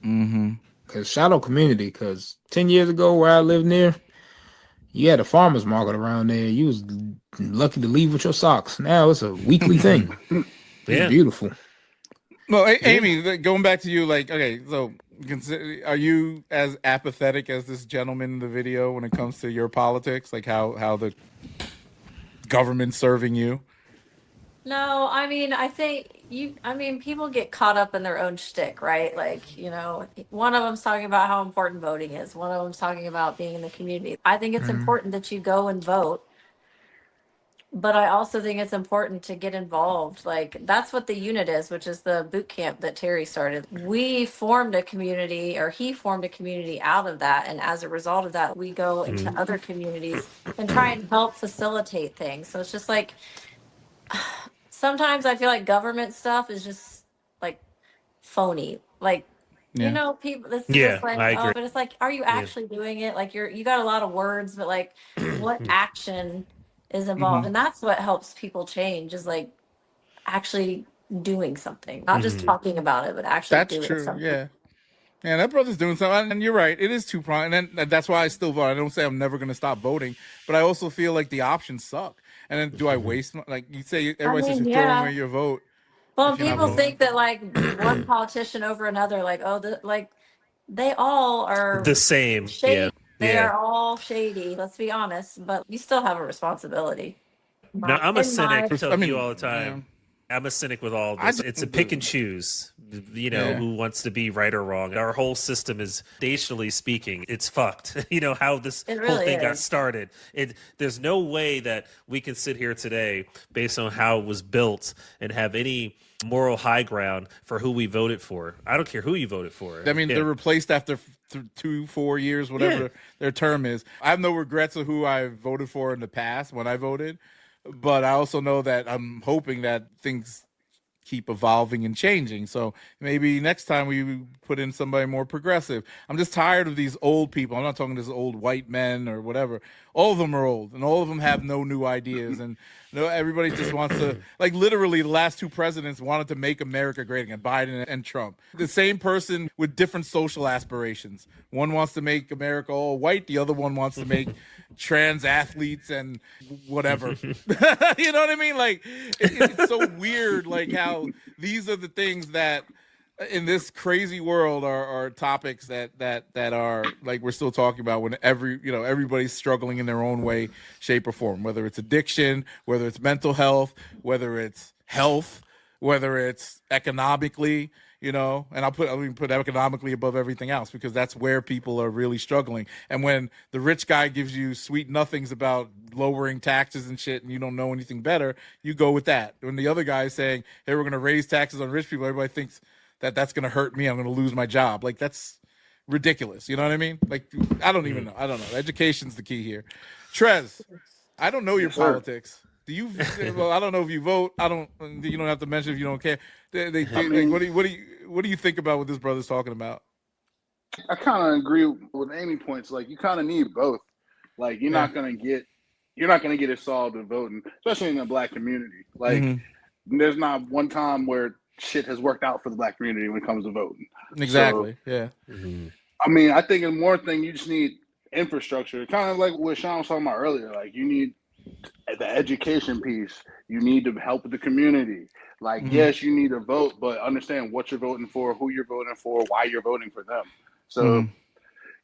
Because shout out community, because 10 years ago where I lived near, you had a farmer's market around there. You was lucky to leave with your socks. Now it's a weekly thing. It's beautiful. Well, Amy, going back to you, like, okay, so are you as apathetic as this gentleman in the video when it comes to your politics? Like how the government's serving you? No, I mean, people get caught up in their own shtick, right? Like, you know, one of them's talking about how important voting is. One of them's talking about being in the community. I think it's important that you go and vote. But I also think it's important to get involved. Like, that's what the unit is, which is the boot camp that Terry started. We formed a community, or he formed a community out of that. And as a result of that, we go into other communities and try and help facilitate things. So it's just like, sometimes I feel like government stuff is just like phony. Like, you know, people, this is just like, I agree. but it's like, are you actually doing it? Like, you got a lot of words, but like, what action is involved? And that's what helps people change, is like actually doing something, not just talking about it, but actually doing something. Yeah, that brother's doing something. And you're right, it is two-pronged, and that's why I still vote. I don't say I'm never going to stop voting, but I also feel like the options suck. And then do I waste like you say, everybody says you're throwing away your vote. Well, people think that like one politician over another, like, they all are The same. shady. They are all shady, let's be honest, but you still have a responsibility. No, I'm a cynic. I tell you all the Yeah. time. I'm a cynic with all this. It's a pick and choose, you know, who wants to be right or wrong. Our whole system is, foundationally speaking, it's fucked. You know, how this whole thing got started. There's no way that we can sit here today based on how it was built and have any moral high ground for who we voted for. I don't care who you voted for. I mean, they're replaced after 2-4 years, whatever their term is. I have no regrets of who I voted for in the past when I voted, but I also know that I'm hoping that things keep evolving and changing. So maybe next time we put in somebody more progressive. I'm just tired of these old people. I'm not talking to these old white men or whatever. All of them are old, and all of them have no new ideas. And No, everybody just wants to, like, literally the last two presidents wanted to make America great again, Biden and Trump. The same person with different social aspirations. One wants to make America all white. The other one wants to make trans athletes and whatever. You know what I mean? Like, it's so weird, like, how these are the things that in this crazy world are topics that are, like, we're still talking about when everybody's struggling in their own way, shape, or form, whether it's addiction, whether it's mental health, whether it's health, whether it's economically, and I'll put economically above everything else, because that's where people are really struggling. And when the rich guy gives you sweet nothings about lowering taxes and shit, and you don't know anything better, you go with that. When the other guy is saying, hey, we're going to raise taxes on rich people, everybody thinks that's going to hurt me. I'm going to lose my job. Like, that's ridiculous. You know what I mean? Like, I don't even know. I don't know. Education's the key here. Trez, I don't know your politics. Do you? Well, I don't know if you vote. You don't have to mention if you don't care. What do you think about what this brother's talking about? I kind of agree with Amy points. Like, you kind of need both. Like, you're not going to get it solved in voting, especially in the Black community. Like, there's not one time where shit has worked out for the Black community when it comes to voting. Exactly. So, yeah. I mean, I think in more thing, you just need infrastructure. Kind of like what Sean was talking about earlier. Like, you need the education piece. You need to help the community. Like, yes, you need to vote, but understand what you're voting for, who you're voting for, why you're voting for them. So,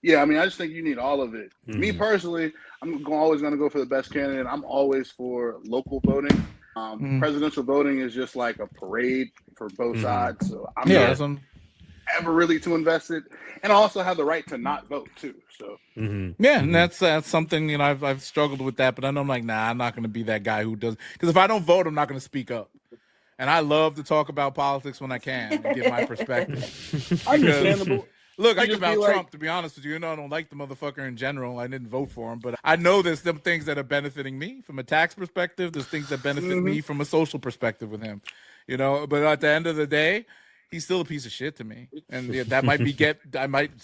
yeah, I mean, I just think you need all of it. Me personally, I'm always going to go for the best candidate. I'm always for local voting. Presidential voting is just like a parade for both sides. So I'm not ever really too invested, and I also have the right to not vote too. So yeah, and that's something I've struggled with that, but I know I'm like, nah, I'm not going to be that guy who does, because if I don't vote, I'm not going to speak up. And I love to talk about politics when I can and give my perspective. Understandable. Look, I think about Trump, to be honest with you. I don't like the motherfucker in general. I didn't vote for him, but I know there's some things that are benefiting me from a tax perspective. There's things that benefit me from a social perspective with him, But at the end of the day, he's still a piece of shit to me. And that might be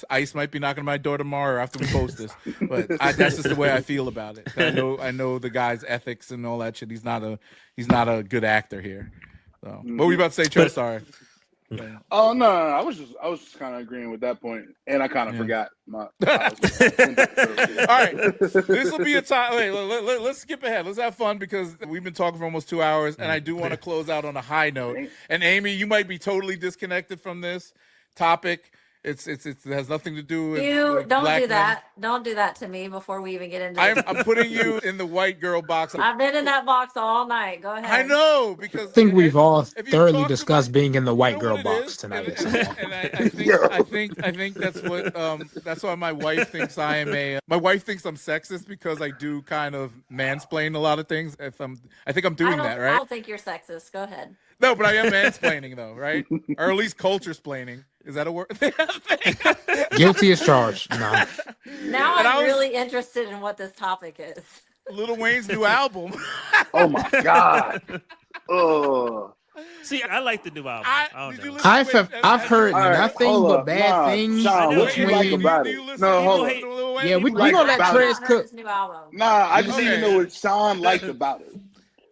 ICE might be knocking on my door tomorrow after we post this. But that's just the way I feel about it. I know the guy's ethics and all that shit. He's not a good actor here. So, what were you about to say, Joe? Sorry. Oh no, I was just kind of agreeing with that point, and I kind of forgot my. All right, this will be a time. Wait, let's skip ahead. Let's have fun, because we've been talking for almost 2 hours, and I do want to close out on a high note. And Amy, you might be totally disconnected from this topic. It has nothing to do with you. Don't Black do that. Men. Don't do that to me before we even get into. I'm putting you in the white girl box. I've been in that box all night. Go ahead. I know, because I think we've all thoroughly discussed being in the white girl box tonight. And I think that's what that's why my wife thinks I am my wife thinks I'm sexist, because I do kind of mansplain a lot of things. I think I'm doing that, right? I don't think you're sexist. Go ahead. No, but I am mansplaining though, right? Or at least culture-splaining. Is that a word? Guilty as charged. No. Now I'm really interested in what this topic is. Lil Wayne's new album. Oh my God. Oh. See, I like the new album. I've heard nothing but bad things. What you like about it? No, hold on. Yeah, we gonna let Trez cook. Nah, I just need to know what Sean liked about it.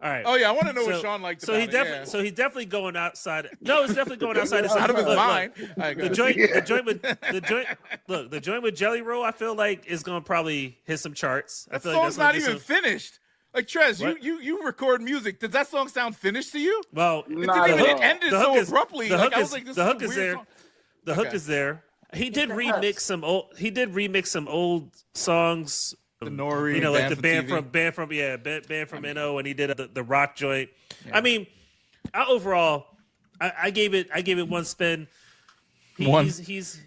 All right. Oh yeah, I want to know what Sean liked about it. So he's definitely going outside. No, it's definitely going outside. Out of his mind. The joint with Jelly Roll, I feel like is going to probably hit some charts. That song's not even finished. Like, Trez, you record music. Does that song sound finished to you? Well, it ended so abruptly. The hook is there. The hook is there. He did remix some old songs. The Nori, like the band from NO, and he did the rock joint. Yeah. I mean, I gave it one spin. He's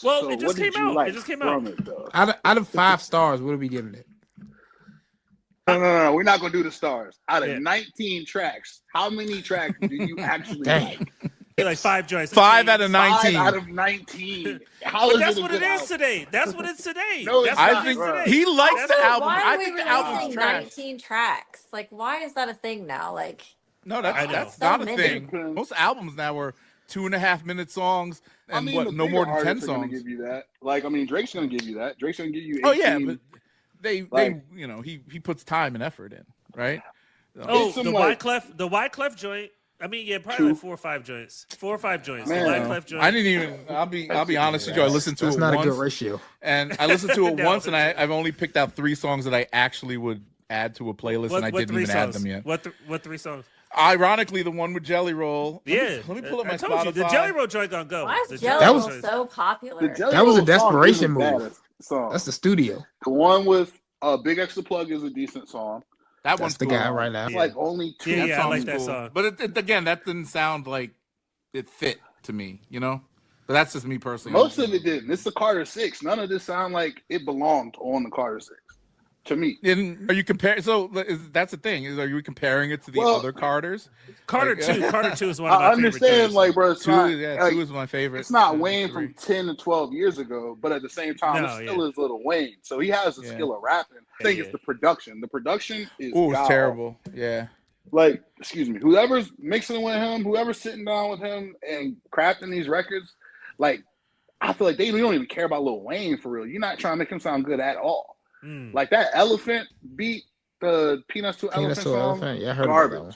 well, So it just came out. Like it just came out. Out of 5 stars, what are we giving it? No. We're not gonna do the stars. Out of 19 tracks, how many tracks do you actually like? Like 5 joints. 5 out of 19. 5 out of 19. That's what it is today. That's what it's today. No, I think he likes the album. Why I are we think the album's releasing trash. 19 tracks? Like, why is that a thing now? Like, no, that's not a thing. Most albums now are 2.5-minute songs and no more than 10 songs. Give you that. Like, I mean, Drake's gonna give you that. Drake's gonna give you 18. Oh yeah, but they he puts time and effort in, right? Oh, some, the like- Wyclef joint. I mean, yeah, probably like 4 or 5 joints. 4 or 5 joints. Man. The Wyclef joint. I didn't even. I'll be honest with you. I listened to That's it not once, a good ratio. and I listened to it No, once, and it's- I've only picked out 3 songs that I actually would add to a playlist, and I didn't 3 even songs? add them yet. What 3 songs? Ironically, the one with Jelly Roll. Let me pull up my I told Spotify. you the Jelly Roll joint gonna go. Why The is Jelly That Jello was- Roll joint- so popular? The Jelly That was a Roll song desperation isn't bad move. as a song. That's the studio. The one with Big Extra Plug is a decent song. That That's one's the cool. guy right now. It's like only 2 Yeah, I song's like that cool. song. But again, that didn't sound like it fit to me, you know? But that's just me personally. Most of it didn't. It's the Carter 6. None of this sound like it belonged on the Carter 6. To me. Are you comparing? So that's the thing. Are you comparing it to the other Carters? Carter Like, 2. Carter 2 is one of my I favorite understand, joints. like, bro, it's 2, not, yeah, like, 2 is my favorite. it's not 2 is Wayne 3. from 10 to 12 years ago, but at the same time, No, it still is Lil Wayne. So he has the skill of rapping. I think it's the production. The production is Oh, it's god terrible. Yeah. Like, excuse me, whoever's mixing with him, whoever's sitting down with him and crafting these records, like, I feel like they don't even care about Lil Wayne for real. You're not trying to make him sound good at all. Like that Elephant beat, the Peanuts to Elephant song, Yeah, I heard garbage. about that one.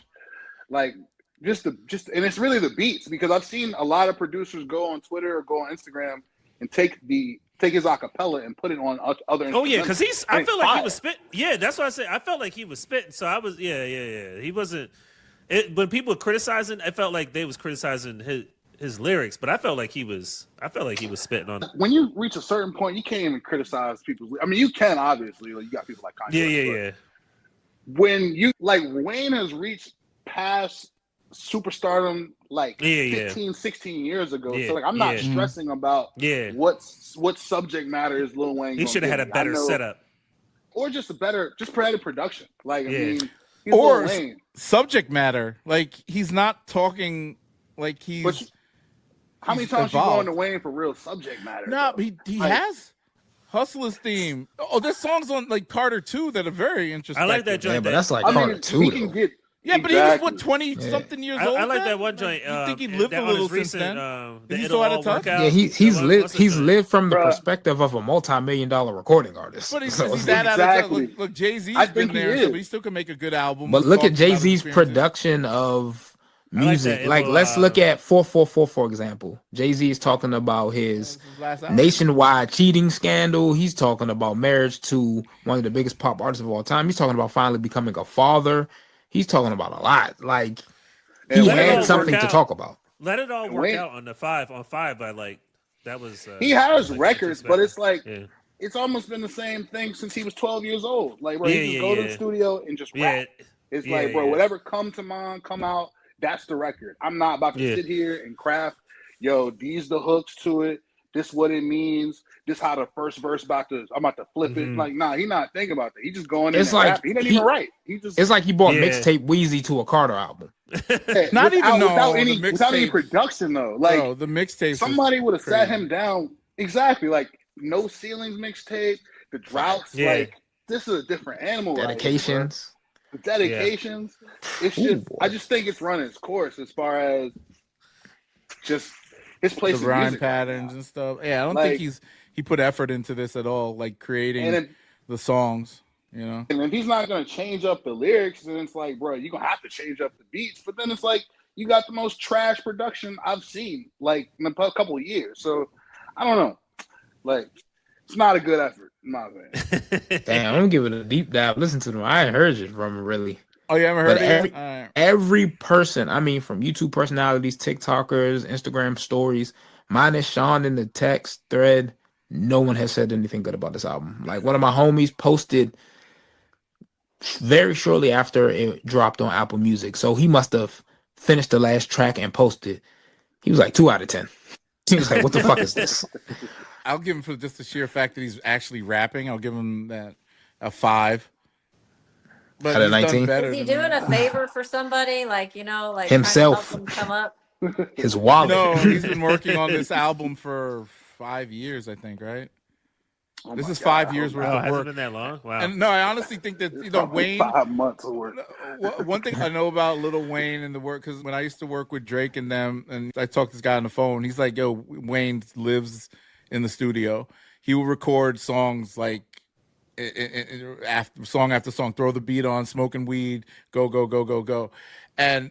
Like, and it's really the beats, because I've seen a lot of producers go on Twitter or go on Instagram and take his acapella and put it on other. Oh yeah, because I feel like he was spit. spitting. Yeah, that's what I said. I felt like he was spitting. So I was. Yeah. He wasn't. When people were criticizing, I felt like they was criticizing his lyrics, but I felt like he was spitting on. When you reach a certain point, you can't even criticize people's. I mean, you can obviously. Like, you got people like Kanye. Yeah. When you like Wayne has reached past superstardom like 15, 16 years ago. So like I'm not stressing about what subject matter is Lil Wayne. He should have had a better setup. Or just better production. Like I mean, he's or Lil Wayne. Subject matter. Like he's not talking like he's. How many times you going to Wayne for real subject matter? No, he has. Hustler's theme. Oh, there's songs on like Carter 2 that are very interesting. I like that joint. Yeah, but that's like Carter 2. He can get. Yeah, but he was what 20-something years old. I like that one joint. You think he lived a little since then? Is he still out of touch? Yeah, he's lived from the perspective of a multi-million-dollar recording artist. But he's So- that out of touch. Look, Jay-Z's been there, so he still can make a good album. But look at Jay-Z's production of music. Like let's look at 444 for example. Jay-Z is talking about his nationwide cheating scandal. He's talking about marriage to one of the biggest pop artists of all time. He's talking about finally becoming a father. He's talking about a lot. Like he had something to talk about. Let it all work out on 5, but like that was he has records, but it's like it's almost been the same thing since he was 12 years old. Like, bro, he just go to the studio and just rap. It's like, bro, whatever come to mind, come out. That's the record. I'm not about to sit here and craft. Yo, these the hooks to it. This what it means. This how the first verse I'm about to flip it. Like, nah, he not thinking about that. He just going in and rap. He didn't even write. It's like he bought mixtape Wheezy to a Carter album. Not even without any production though. Like the mixtape. Somebody would have sat him down. Exactly. Like No Ceilings mixtape, the Droughts. Like this is a different animal. Dedications. The dedications. It's just I just think it's running its course as far as just his place the rhyme patterns and stuff. Yeah, I don't think he put effort into this at all, like creating the songs, you know. And if he's not gonna change up the lyrics, then it's like, bro, you're gonna have to change up the beats. But then it's like you got the most trash production I've seen like in a couple of years. So I don't know. Like it's not a good effort, in my opinion. Damn, I'm gonna give it a deep dive. Listen to them. I ain't heard it from him really. Oh, you haven't heard it? Every person, I mean, from YouTube personalities, TikTokers, Instagram stories, minus Sean in the text thread, no one has said anything good about this album. Like one of my homies posted very shortly after it dropped on Apple Music. So he must have finished the last track and posted. He was like 2 out of 10. He was like, what the fuck is this? I'll give him for just the sheer fact that he's actually rapping. I'll give him that a 5. But out of 19? Is he doing a favor for somebody? Like, you know, like himself. trying to help him come up? His wallet. No, he's been working on this album for 5 years, I think, right? Oh this is 5 years worth of work. Hasn't been that long? Wow. And no, I honestly think that Wayne. 5 months of work. One thing I know about Lil Wayne and the work, because when I used to work with Drake and them, and I talked to this guy on the phone, he's like, "Yo, Wayne lives in the studio. He will record songs like after song after song, throw the beat on, smoking weed, go, and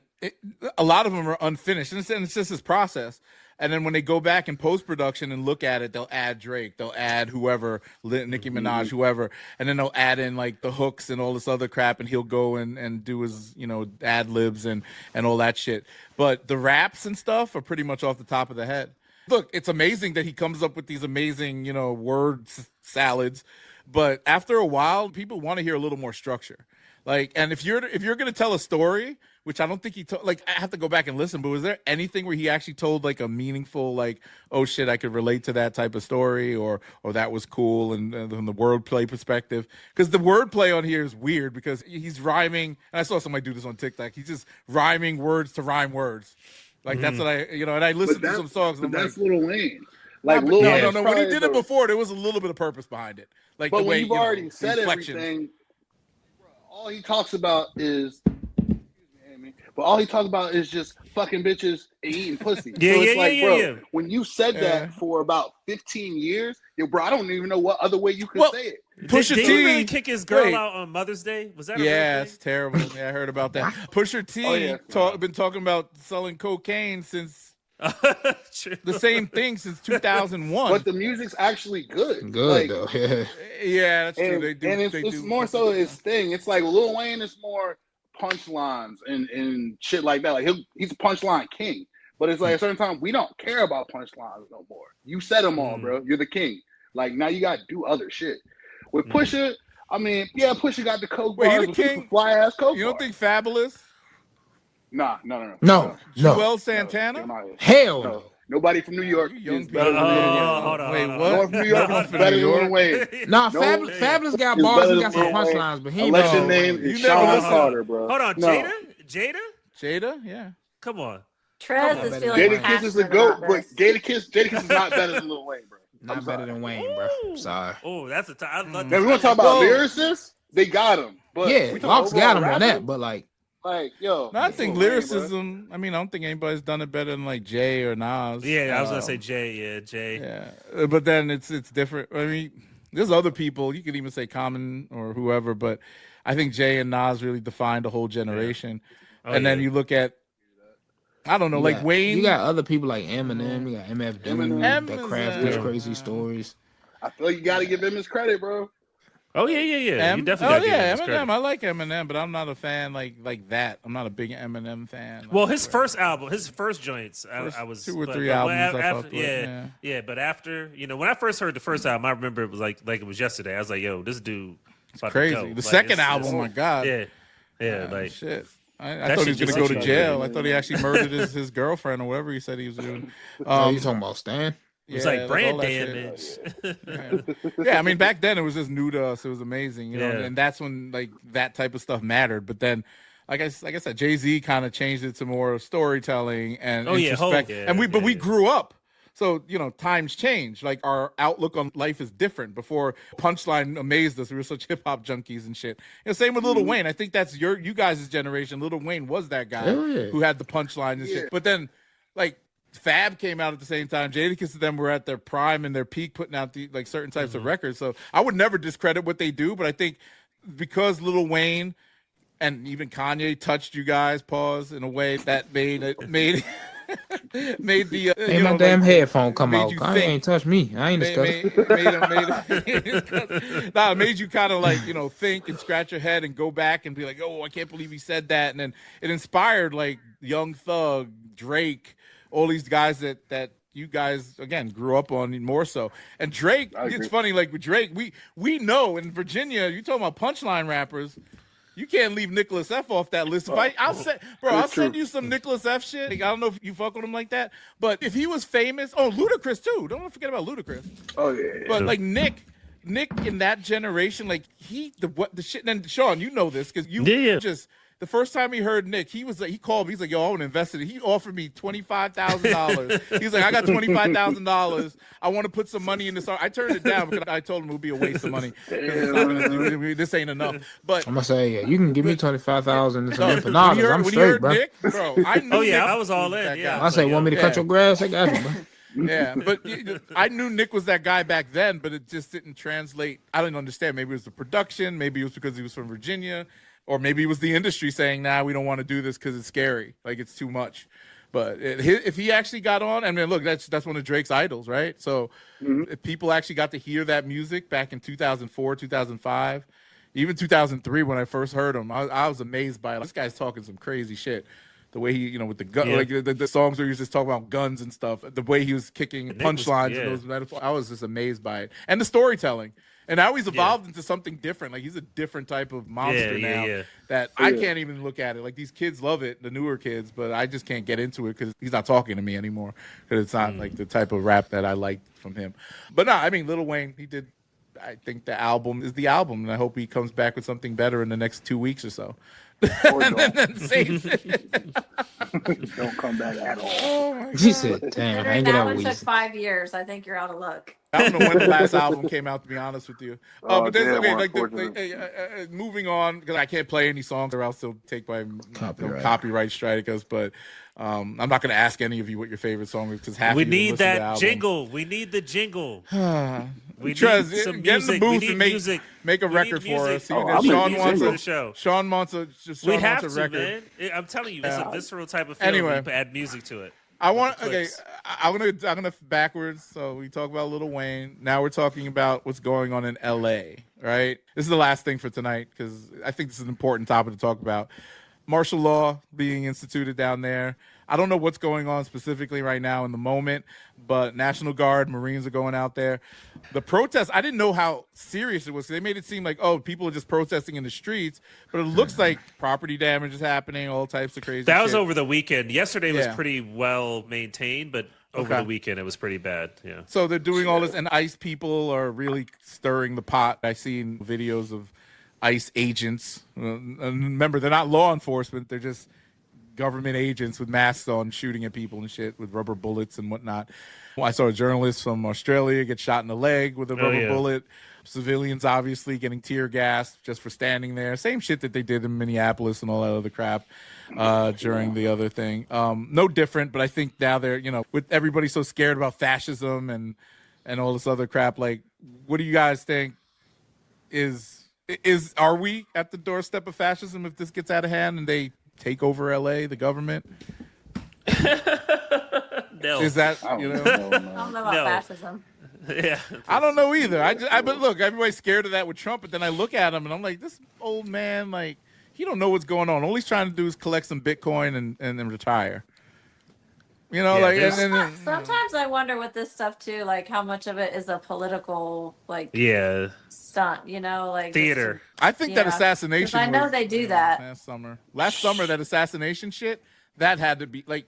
a lot of them are unfinished, and it's just this process. And then when they go back in post-production and look at it, they'll add Drake, they'll add whoever, Nicki Minaj, whoever, and then they'll add in like the hooks and all this other crap, and he'll go and do his, ad libs and all that shit. But the raps and stuff are pretty much off the top of the head. Look, it's amazing that he comes up with these amazing, word salads, but after a while, people want to hear a little more structure. Like, and if you're gonna tell a story, which I don't think he told, like, I have to go back and listen, but was there anything where he actually told like a meaningful, like, oh shit, I could relate to that type of story, or that was cool, and from the wordplay perspective? Because the wordplay on here is weird because he's rhyming, and I saw somebody do this on TikTok. He's just rhyming words to rhyme words. Like that's what and I listened to some songs. And that's like, Lil Wayne. Like Lil no. When he did it before, there was a little bit of purpose behind it. Like, but the way when you've already said inflections. everything, all he talks about is. But all he talks about is just fucking bitches and eating pussy. Bro, when you said that for about 15 years, bro, I don't even know what other way you could say it. Pusha T did really kick his girl out on Mother's Day? Was that? Yeah, it's terrible. Yeah, I heard about that. Pusha T been talking about selling cocaine since the same thing since 2001. But the music's actually good. Good though. Yeah, that's true. They do. And it's more so his thing. It's like Lil Wayne is more punchlines and shit like that. Like he's a punchline king. But it's like a certain time we don't care about punchlines no more. You said them all, bro. You're the king. Like now you gotta do other shit. With Pusha, I mean, Pusha got the coke bars, he the king? Fly ass coke. You don't think Fabulous? No. Joel Santana? Hell no. Nobody from New York is better than hold on. Wait, what? North New York is better than Lil Wayne. Nah, Fabulous got bars. He got some punchlines, but he unless your name is Sean Carter, bro. Hold on, Jada? Yeah. Come on. Trez is feeling Jada Kiss is the GOAT, but Jada Kiss is not better than Lil Wayne, bro. Not better than Wayne, bro. Sorry. Oh, that's a time. Now we want to talk about lyricists. They got him, but Locks got him on that. But like, no, I think lyricism. I mean, I don't think anybody's done it better than like Jay or Nas. Yeah, I was gonna say Jay. Yeah, Jay. Yeah, but then it's different. I mean, there's other people. You could even say Common or whoever, but I think Jay and Nas really defined a whole generation. And then you look at, I don't know, like Wayne. You got other people like Eminem. You got MF Doom that craft these crazy stories. I feel you got to give him his credit, bro. Oh yeah. You definitely Eminem. I like Eminem, but I'm not a fan like that. I'm not a big Eminem fan. Well, his first album, his first joints, I was 2 or 3 albums. But after when I first heard the first album, I remember it was like it was yesterday. I was like, yo, this dude, it's crazy. The second album, my God. Yeah, like shit. I thought he was gonna go to jail. I thought he actually murdered his girlfriend or whatever he said he was doing. You talking about Stan? It was like brand damage. Yeah, I mean back then it was just new to us. It was amazing, you know, and that's when like that type of stuff mattered. But then, like I said, Jay-Z kind of changed it to more storytelling and introspect. We grew up. So, times change. Like our outlook on life is different. Before punchline amazed us, we were such hip hop junkies and shit. Same with Lil Wayne. I think that's you guys' generation. Lil Wayne was that guy who had the punchline and shit. But then, like Fab came out at the same time. Jadakiss and them were at their prime and their peak, putting out the certain types of records. So I would never discredit what they do, but I think because Lil Wayne and even Kanye touched you guys, in a way that made the hey, my damn headphone come out. Kanye ain't touched me. I ain't discussing. It made you kind of like think and scratch your head and go back and be like, oh, I can't believe he said that. And then it inspired like Young Thug, Drake, all these guys that you guys again grew up on more so. And Drake, it's funny, like with Drake, we know in Virginia, you talking about punchline rappers. You can't leave Nicholas F off that list. I'll send you some Nicholas F shit. Like, I don't know if you fuck with him like that, but if he was famous, Ludacris too. Don't forget about Ludacris. Oh yeah. But like Nick in that generation, like the shit. And then Sean, you know this because you just. The first time he heard Nick, he called me. He's like, yo, I want to invest in it. He offered me $25,000. He's like, I got $25,000. I want to put some money in this. I turned it down because I told him it would be a waste of money. This ain't enough. But I'm gonna say, you can give me $25,000 and some empanadas. I'm straight, bro. Nick, bro, I knew. I was all in. Yeah, I say, want me to cut your grass? I got you, bro. Yeah, but I knew Nick was that guy back then, but it just didn't translate. I didn't understand. Maybe it was the production. Maybe it was because he was from Virginia, or maybe it was the industry saying, "Nah, we don't want to do this because it's scary. Like it's too much." But if he actually got on, I mean, look, that's one of Drake's idols, right? So if people actually got to hear that music back in 2004, 2005, even 2003 when I first heard him, I was amazed by it. This guy's talking some crazy shit. The way he, with the gun, like the songs where he was just talking about guns and stuff, the way he was kicking punchlines and those metaphors, I was just amazed by it. And the storytelling. And now he's evolved into something different. Like he's a different type of monster now that I can't even look at it. Like these kids love it, the newer kids, but I just can't get into it because he's not talking to me anymore. Because it's not like the type of rap that I liked from him. But no, I mean, Lil Wayne, he did. I think the album is the album, and I hope he comes back with something better in the next 2 weeks or so. And then saves it. Don't come back at all. Oh He said, "Damn, I ain't that gonna one wheeze." took 5 years. I think you're out of luck. I don't know when the last album came out, to be honest with you. But there's damn, like moving on, because I can't play any songs or else they'll take my copyright strike us. But I'm not going to ask any of you what your favorite song is because half we of you need listen to the that album. jingle. We need the jingle. We get in the booth and make a record for us. Sean wants a we have to, record. man. I'm telling you, it's a visceral type of feeling. Anyway, we add music to it. I'm gonna backwards. So we talk about Lil Wayne. Now we're talking about what's going on in LA, right? This is the last thing for tonight because I think this is an important topic to talk about. Martial law being instituted down there. I don't know what's going on specifically right now in the moment, but National Guard, Marines are going out there. The protests, I didn't know how serious it was. They made it seem like, oh, people are just protesting in the streets, but it looks like property damage is happening, all types of crazy That was shit. over the weekend. Yesterday was pretty well maintained, but over the weekend it was pretty bad. Yeah. So they're doing all this, and ICE people are really stirring the pot. I've seen videos of ICE agents. And remember, they're not law enforcement. They're just government agents with masks on shooting at people and shit with rubber bullets and whatnot. I saw a journalist from Australia get shot in the leg with a rubber bullet. Civilians obviously getting tear gassed just for standing there. Same shit that they did in Minneapolis and all that other crap during the other thing. No different, but I think now they're, with everybody so scared about fascism and all this other crap, like, what do you guys think are we at the doorstep of fascism if this gets out of hand and they take over LA, the government? No. Is that, I don't know about fascism. Yeah. I don't know either. But look, everybody's scared of that with Trump, but then I look at him and I'm like, this old man, like, he don't know what's going on. All he's trying to do is collect some Bitcoin and then retire. Sometimes I wonder with this stuff too, like how much of it is a political stunt, like theater. I think that assassination. I know they do that. Last summer, that assassination shit, that had to be like,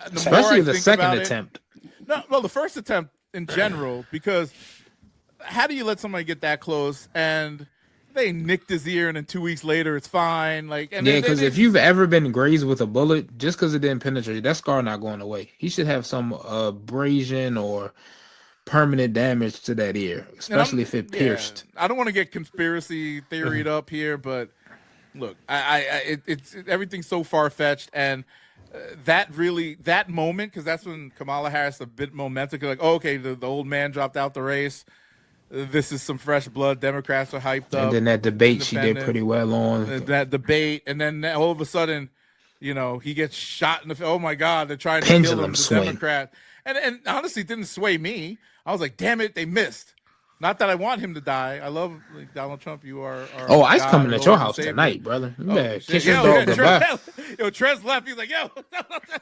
especially the second attempt. The first attempt in general, because how do you let somebody get that close and they nicked his ear and then 2 weeks later it's fine? Because if you've ever been grazed with a bullet, just because it didn't penetrate, that scar not going away. He should have some abrasion or permanent damage to that ear, especially if it pierced. I don't want to get conspiracy theoried up here, but look, it's everything's so far fetched, and that moment, because that's when Kamala Harris a bit momentum, like, okay, the old man dropped out the race. This is some fresh blood. Democrats are hyped up. And then that debate she did pretty well on. That debate, and then all of a sudden, he gets shot in the face. Oh my God, they're trying to kill him, the Democrat. And honestly, it didn't sway me. I was like, damn it, they missed. Not that I want him to die. I love Donald Trump. You are. Ice coming at your house tonight, brother. You better kiss your dog goodbye. Trez left. He's like, yo.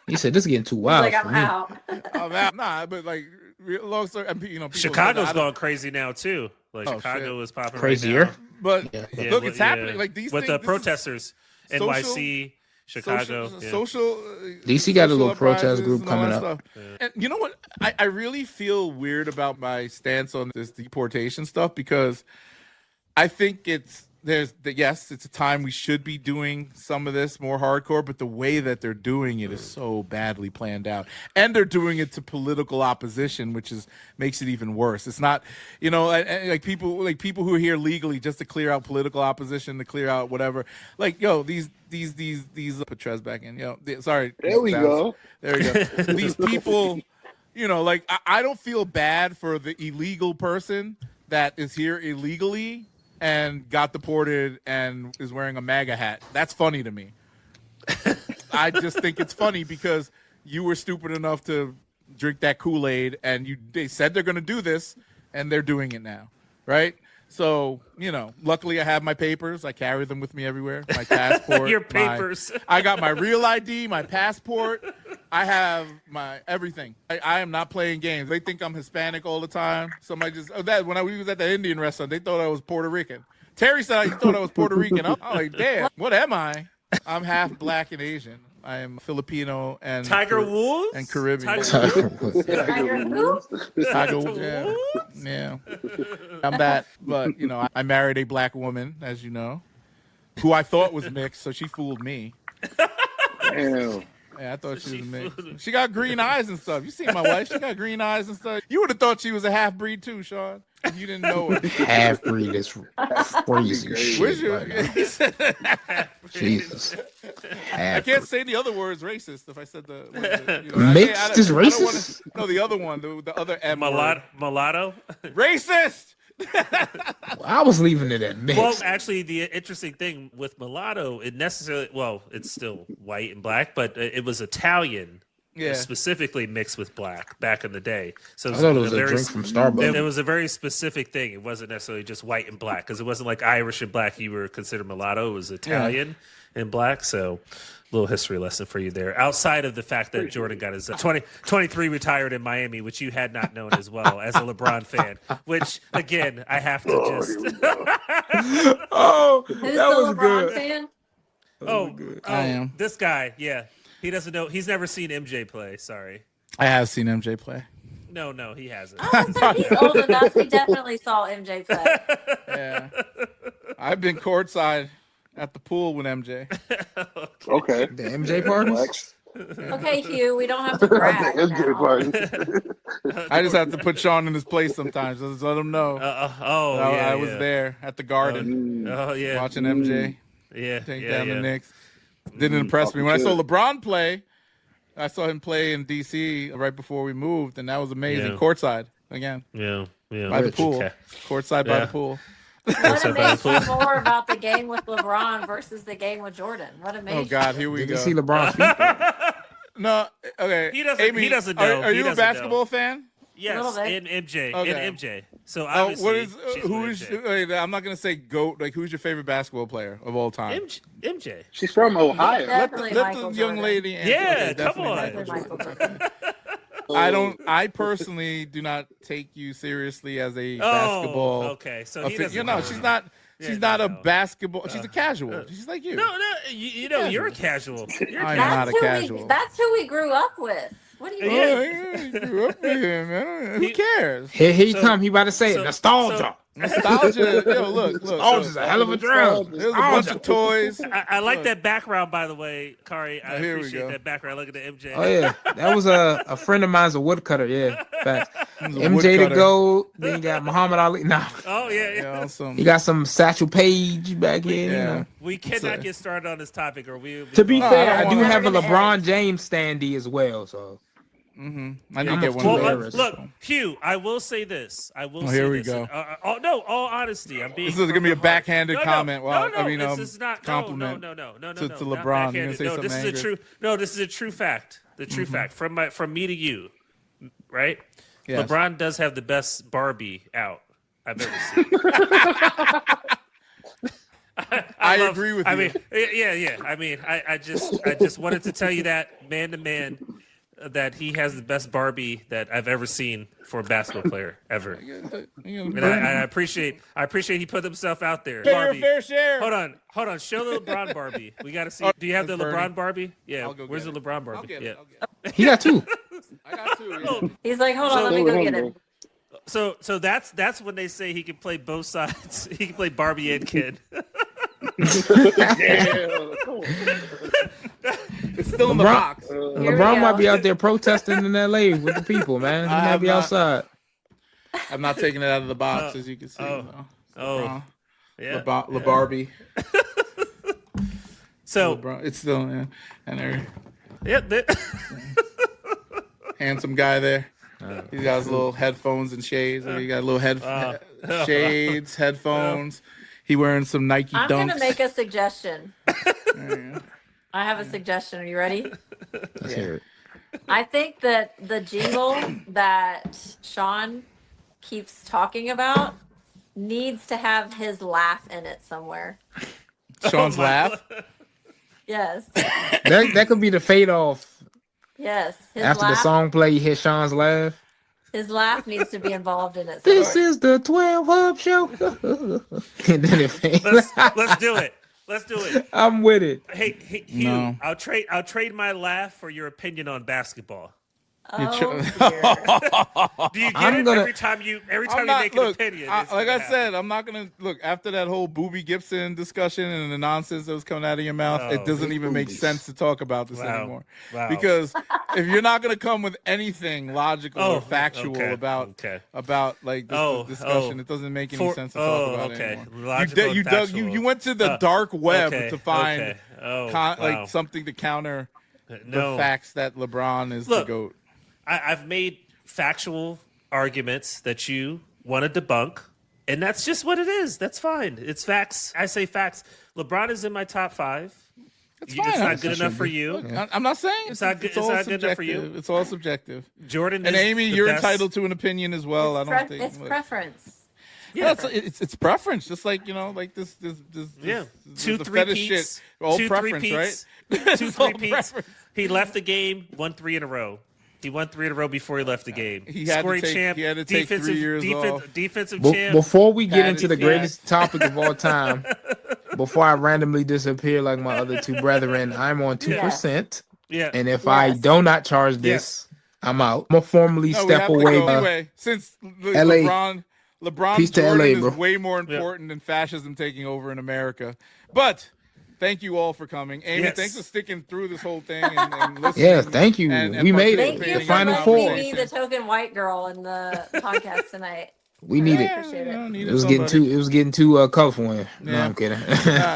He said, this is getting too wild. He's like, I'm out. I'm out. Nah, but like, long story. Chicago's going crazy now too. Like Chicago is popping crazier. Right now. But look, it's happening. Like these with things, the protesters, NYC. Chicago, social. DC got a little protest group coming up. And you know what? I really feel weird about my stance on this deportation stuff because I think it's a time we should be doing some of this more hardcore, but the way that they're doing it is so badly planned out, and they're doing it to political opposition, which makes it even worse. It's not, like people who are here legally just to clear out political opposition, to clear out whatever. Like, these put Trez back in. Sorry. There we go. There we go. These people you know, like I don't feel bad for the illegal person that is here illegally and got deported and is wearing a MAGA hat. That's funny to me. I just think it's funny because you were stupid enough to drink that Kool-Aid and they said they're going to do this and they're doing it now, right? So, you know, luckily I have my papers. I carry them with me everywhere. My passport. Your papers. I got my real ID, my passport. I have my everything. I am not playing games. They think I'm Hispanic all the time. Somebody just when we was at the Indian restaurant, they thought I was Puerto Rican. Terry said he thought I was Puerto Rican. I'm like, damn, what am I? I'm half black and Asian. I am Filipino and Tiger Woods and Caribbean. Tiger who? Tiger Woods. Yeah. I'm that, but you know, I married a black woman, as you know, who I thought was mixed, so she fooled me. Damn. Yeah, I thought she was mixed. She got green eyes and stuff. You see my wife? She got green eyes and stuff. You would have thought she was a half breed too, Sean. If you didn't know her. Half breed is crazy shit. Where's your? Jesus. I can't say the other words racist if I said the mixed is racist. No, the other one, the other M word. Mulatto. Racist. I was leaving it at mixed. Well, actually, the interesting thing with mulatto, it's still white and black, but it was Italian. Yeah. Specifically mixed with black back in the day. So I thought it was a drink from Starbucks. It was a very specific thing. It wasn't necessarily just white and black because it wasn't like Irish and black. You were considered mulatto. It was Italian and black. So a little history lesson for you there. Outside of the fact that Jordan got his 23 retired in Miami, which you had not known as well as a LeBron fan, which, again, I have to just... Who's that was the LeBron good. fan? I am. This guy, yeah. He doesn't know. He's never seen MJ play. Sorry. I have seen MJ play. No, he hasn't. Oh, so he's old enough. He definitely saw MJ play. Yeah. I've been courtside at the pool with MJ. Okay. The MJ parties? Okay, Hugh, we don't have to brag now. I just have to put Sean in his place sometimes. Just let him know. I was there at the Garden. Watching MJ. Take down the Knicks. Didn't impress me. When I saw LeBron play, I saw him play in D.C. right before we moved, and that was amazing. Yeah. Courtside again. Yeah. By the pool. Okay. Courtside by the pool. What amazed you more about the game with LeBron versus the game with Jordan? What amazed Oh God, here we Did go. you see LeBron's feet? No, okay. He doesn't. Amy, he doesn't know. Are you a basketball fan? Yes, bit. in MJ. Okay. In MJ. So obviously, who is? I'm not gonna say GOAT. Like, who's your favorite basketball player of all time? MJ. She's from Ohio. Let Definitely the Michael young Jordan. lady answer. Yeah, Okay, come on. definitely Michael Michael Jordan. I personally do not take you seriously as a basketball. Okay, so he doesn't. You know, she's not. She's not a basketball. She's a casual. She's like you. No, you know, you're a casual. I am not a casual. That's who we grew up with. What do you mean? Yeah, you grew up with him, man. Who cares? Here he come. He about to say it. Nostalgia. Nostalgia. Yo, look. Nostalgia's a hell of a drug. There's a bunch of toys. I like that background, by the way, Kari. I Here we appreciate go. that background. Look at the MJ. Oh yeah, that was a friend of mine's a woodcutter. Yeah, facts. He's a MJ woodcutter. to go. Then you got Muhammad Ali. Nah, Oh yeah. Yeah, awesome. you got some Satchel Paige back here. You know. We cannot get started on this topic, or we. To be No, fair, I I don't do wanna- have a Never gonna LeBron James standee as well. So I need I'm to a get one full of era. those. Look, Hugh, I will say this. here we go. All honesty, I'm being. This is gonna be a backhanded comment. Well, No, I mean, this is not compliment No, to not LeBron. You're gonna backhanded. say No, something this is a angry? true. No, this is a true fact. The true fact from me to you, right? Yes. LeBron does have the best Barbie out I've ever seen. I agree with you. I mean, yeah. I mean, I just wanted to tell you that man to man that he has the best Barbie that I've ever seen for a basketball player ever. And I appreciate he put himself out there. Pay your Barbie. fair share. Hold on. Show the LeBron Barbie. We got to see. Do you have the Bernie. LeBron Barbie? Yeah. I'll go Where's the get it. LeBron Barbie? I'll get yeah. it. I'll get it. he got two. I got two. Yeah. He's like, hold on, let me go get it. So that's when they say he can play both sides. He can play Barbie and Ken. It's still in the box. LeBron might be out there protesting in LA with the people, man. He I might have be not- outside. I'm not taking it out of the box, as you can see. Oh, yeah. LeBarbie. So It's still and there, yeah, handsome guy there. He's got his little headphones and shades. He got little shades, headphones. He wearing some Nike I'm Dunks. gonna make a suggestion. I have a suggestion. Are you ready? Let's hear it. I think that the jingle that Sean keeps talking about needs to have his laugh in it somewhere. Sean's laugh? Yes. That could be the fade off. Yes. After the song play, you hear Sean's laugh. His laugh needs to be involved in it. This is the 12 Hub Show. And then it fades. Let's do it. Let's do it. I'm with it. Hey, Hugh, no. I'll trade my laugh for your opinion on basketball. Oh, do you get it every time you make an opinion? Like I said, I'm not gonna look after that whole Boobie Gibson discussion and the nonsense that was coming out of your mouth. It doesn't even make sense to talk about this anymore. Wow. Because if you're not gonna come with anything logical or factual about like this discussion, it doesn't make any sense to talk about it anymore. You went to the dark web to find like something to counter the facts that LeBron is the GOAT. I've made factual arguments that you want to debunk, and that's just what it is. That's fine. It's facts. I say facts. LeBron is in my top 5. It's fine. It's not good enough for you. Look, I'm not saying it's not good. It's not good enough for you. It's all subjective. Jordan and Amy, you're entitled to an opinion as well. I don't think it's preference. Yeah, it's preference. Just like like this. Two the three-peats. Shit. All preference, right? 2 3-peats. He left the game, won 3 in a row. He won 3 in a row before he left the game. He had to take 3 years off. Defensive champ. Before we get into the greatest topic of all time, before I randomly disappear like my other 2 brethren, I'm on 2%. Yeah. And if I do not charge this, I'm out. I'm gonna formally step away. Anyway, since LA. LeBron Jordan is way more important than fascism taking over in America. But thank you all for coming. Amy, thanks for sticking through this whole thing and listening. Yeah, thank you. We made it. Thank you the for Final letting Four. me be the token white girl in the podcast tonight. We need it. It was getting too colorful. No, I'm kidding.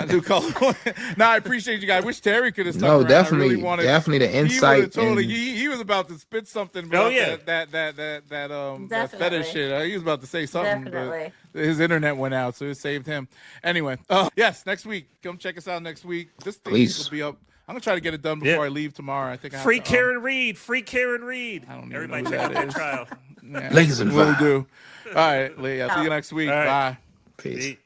Too colorful. No, I appreciate you guys. Wish Terry could have stuck around. Definitely, I really wanted, definitely the insight. He was about to spit something about that fetish shit. He was about to say something. Definitely. But his internet went out, so it saved him. Anyway, yes, next week. Come check us out next week. This thing will be up. I'm gonna try to get it done before I leave tomorrow. I think I have Free Karen Reed. Free Karen Reed. Everybody check out that trial. Ladies and will do. All right, Lee. I'll see you next week. Bye. Peace.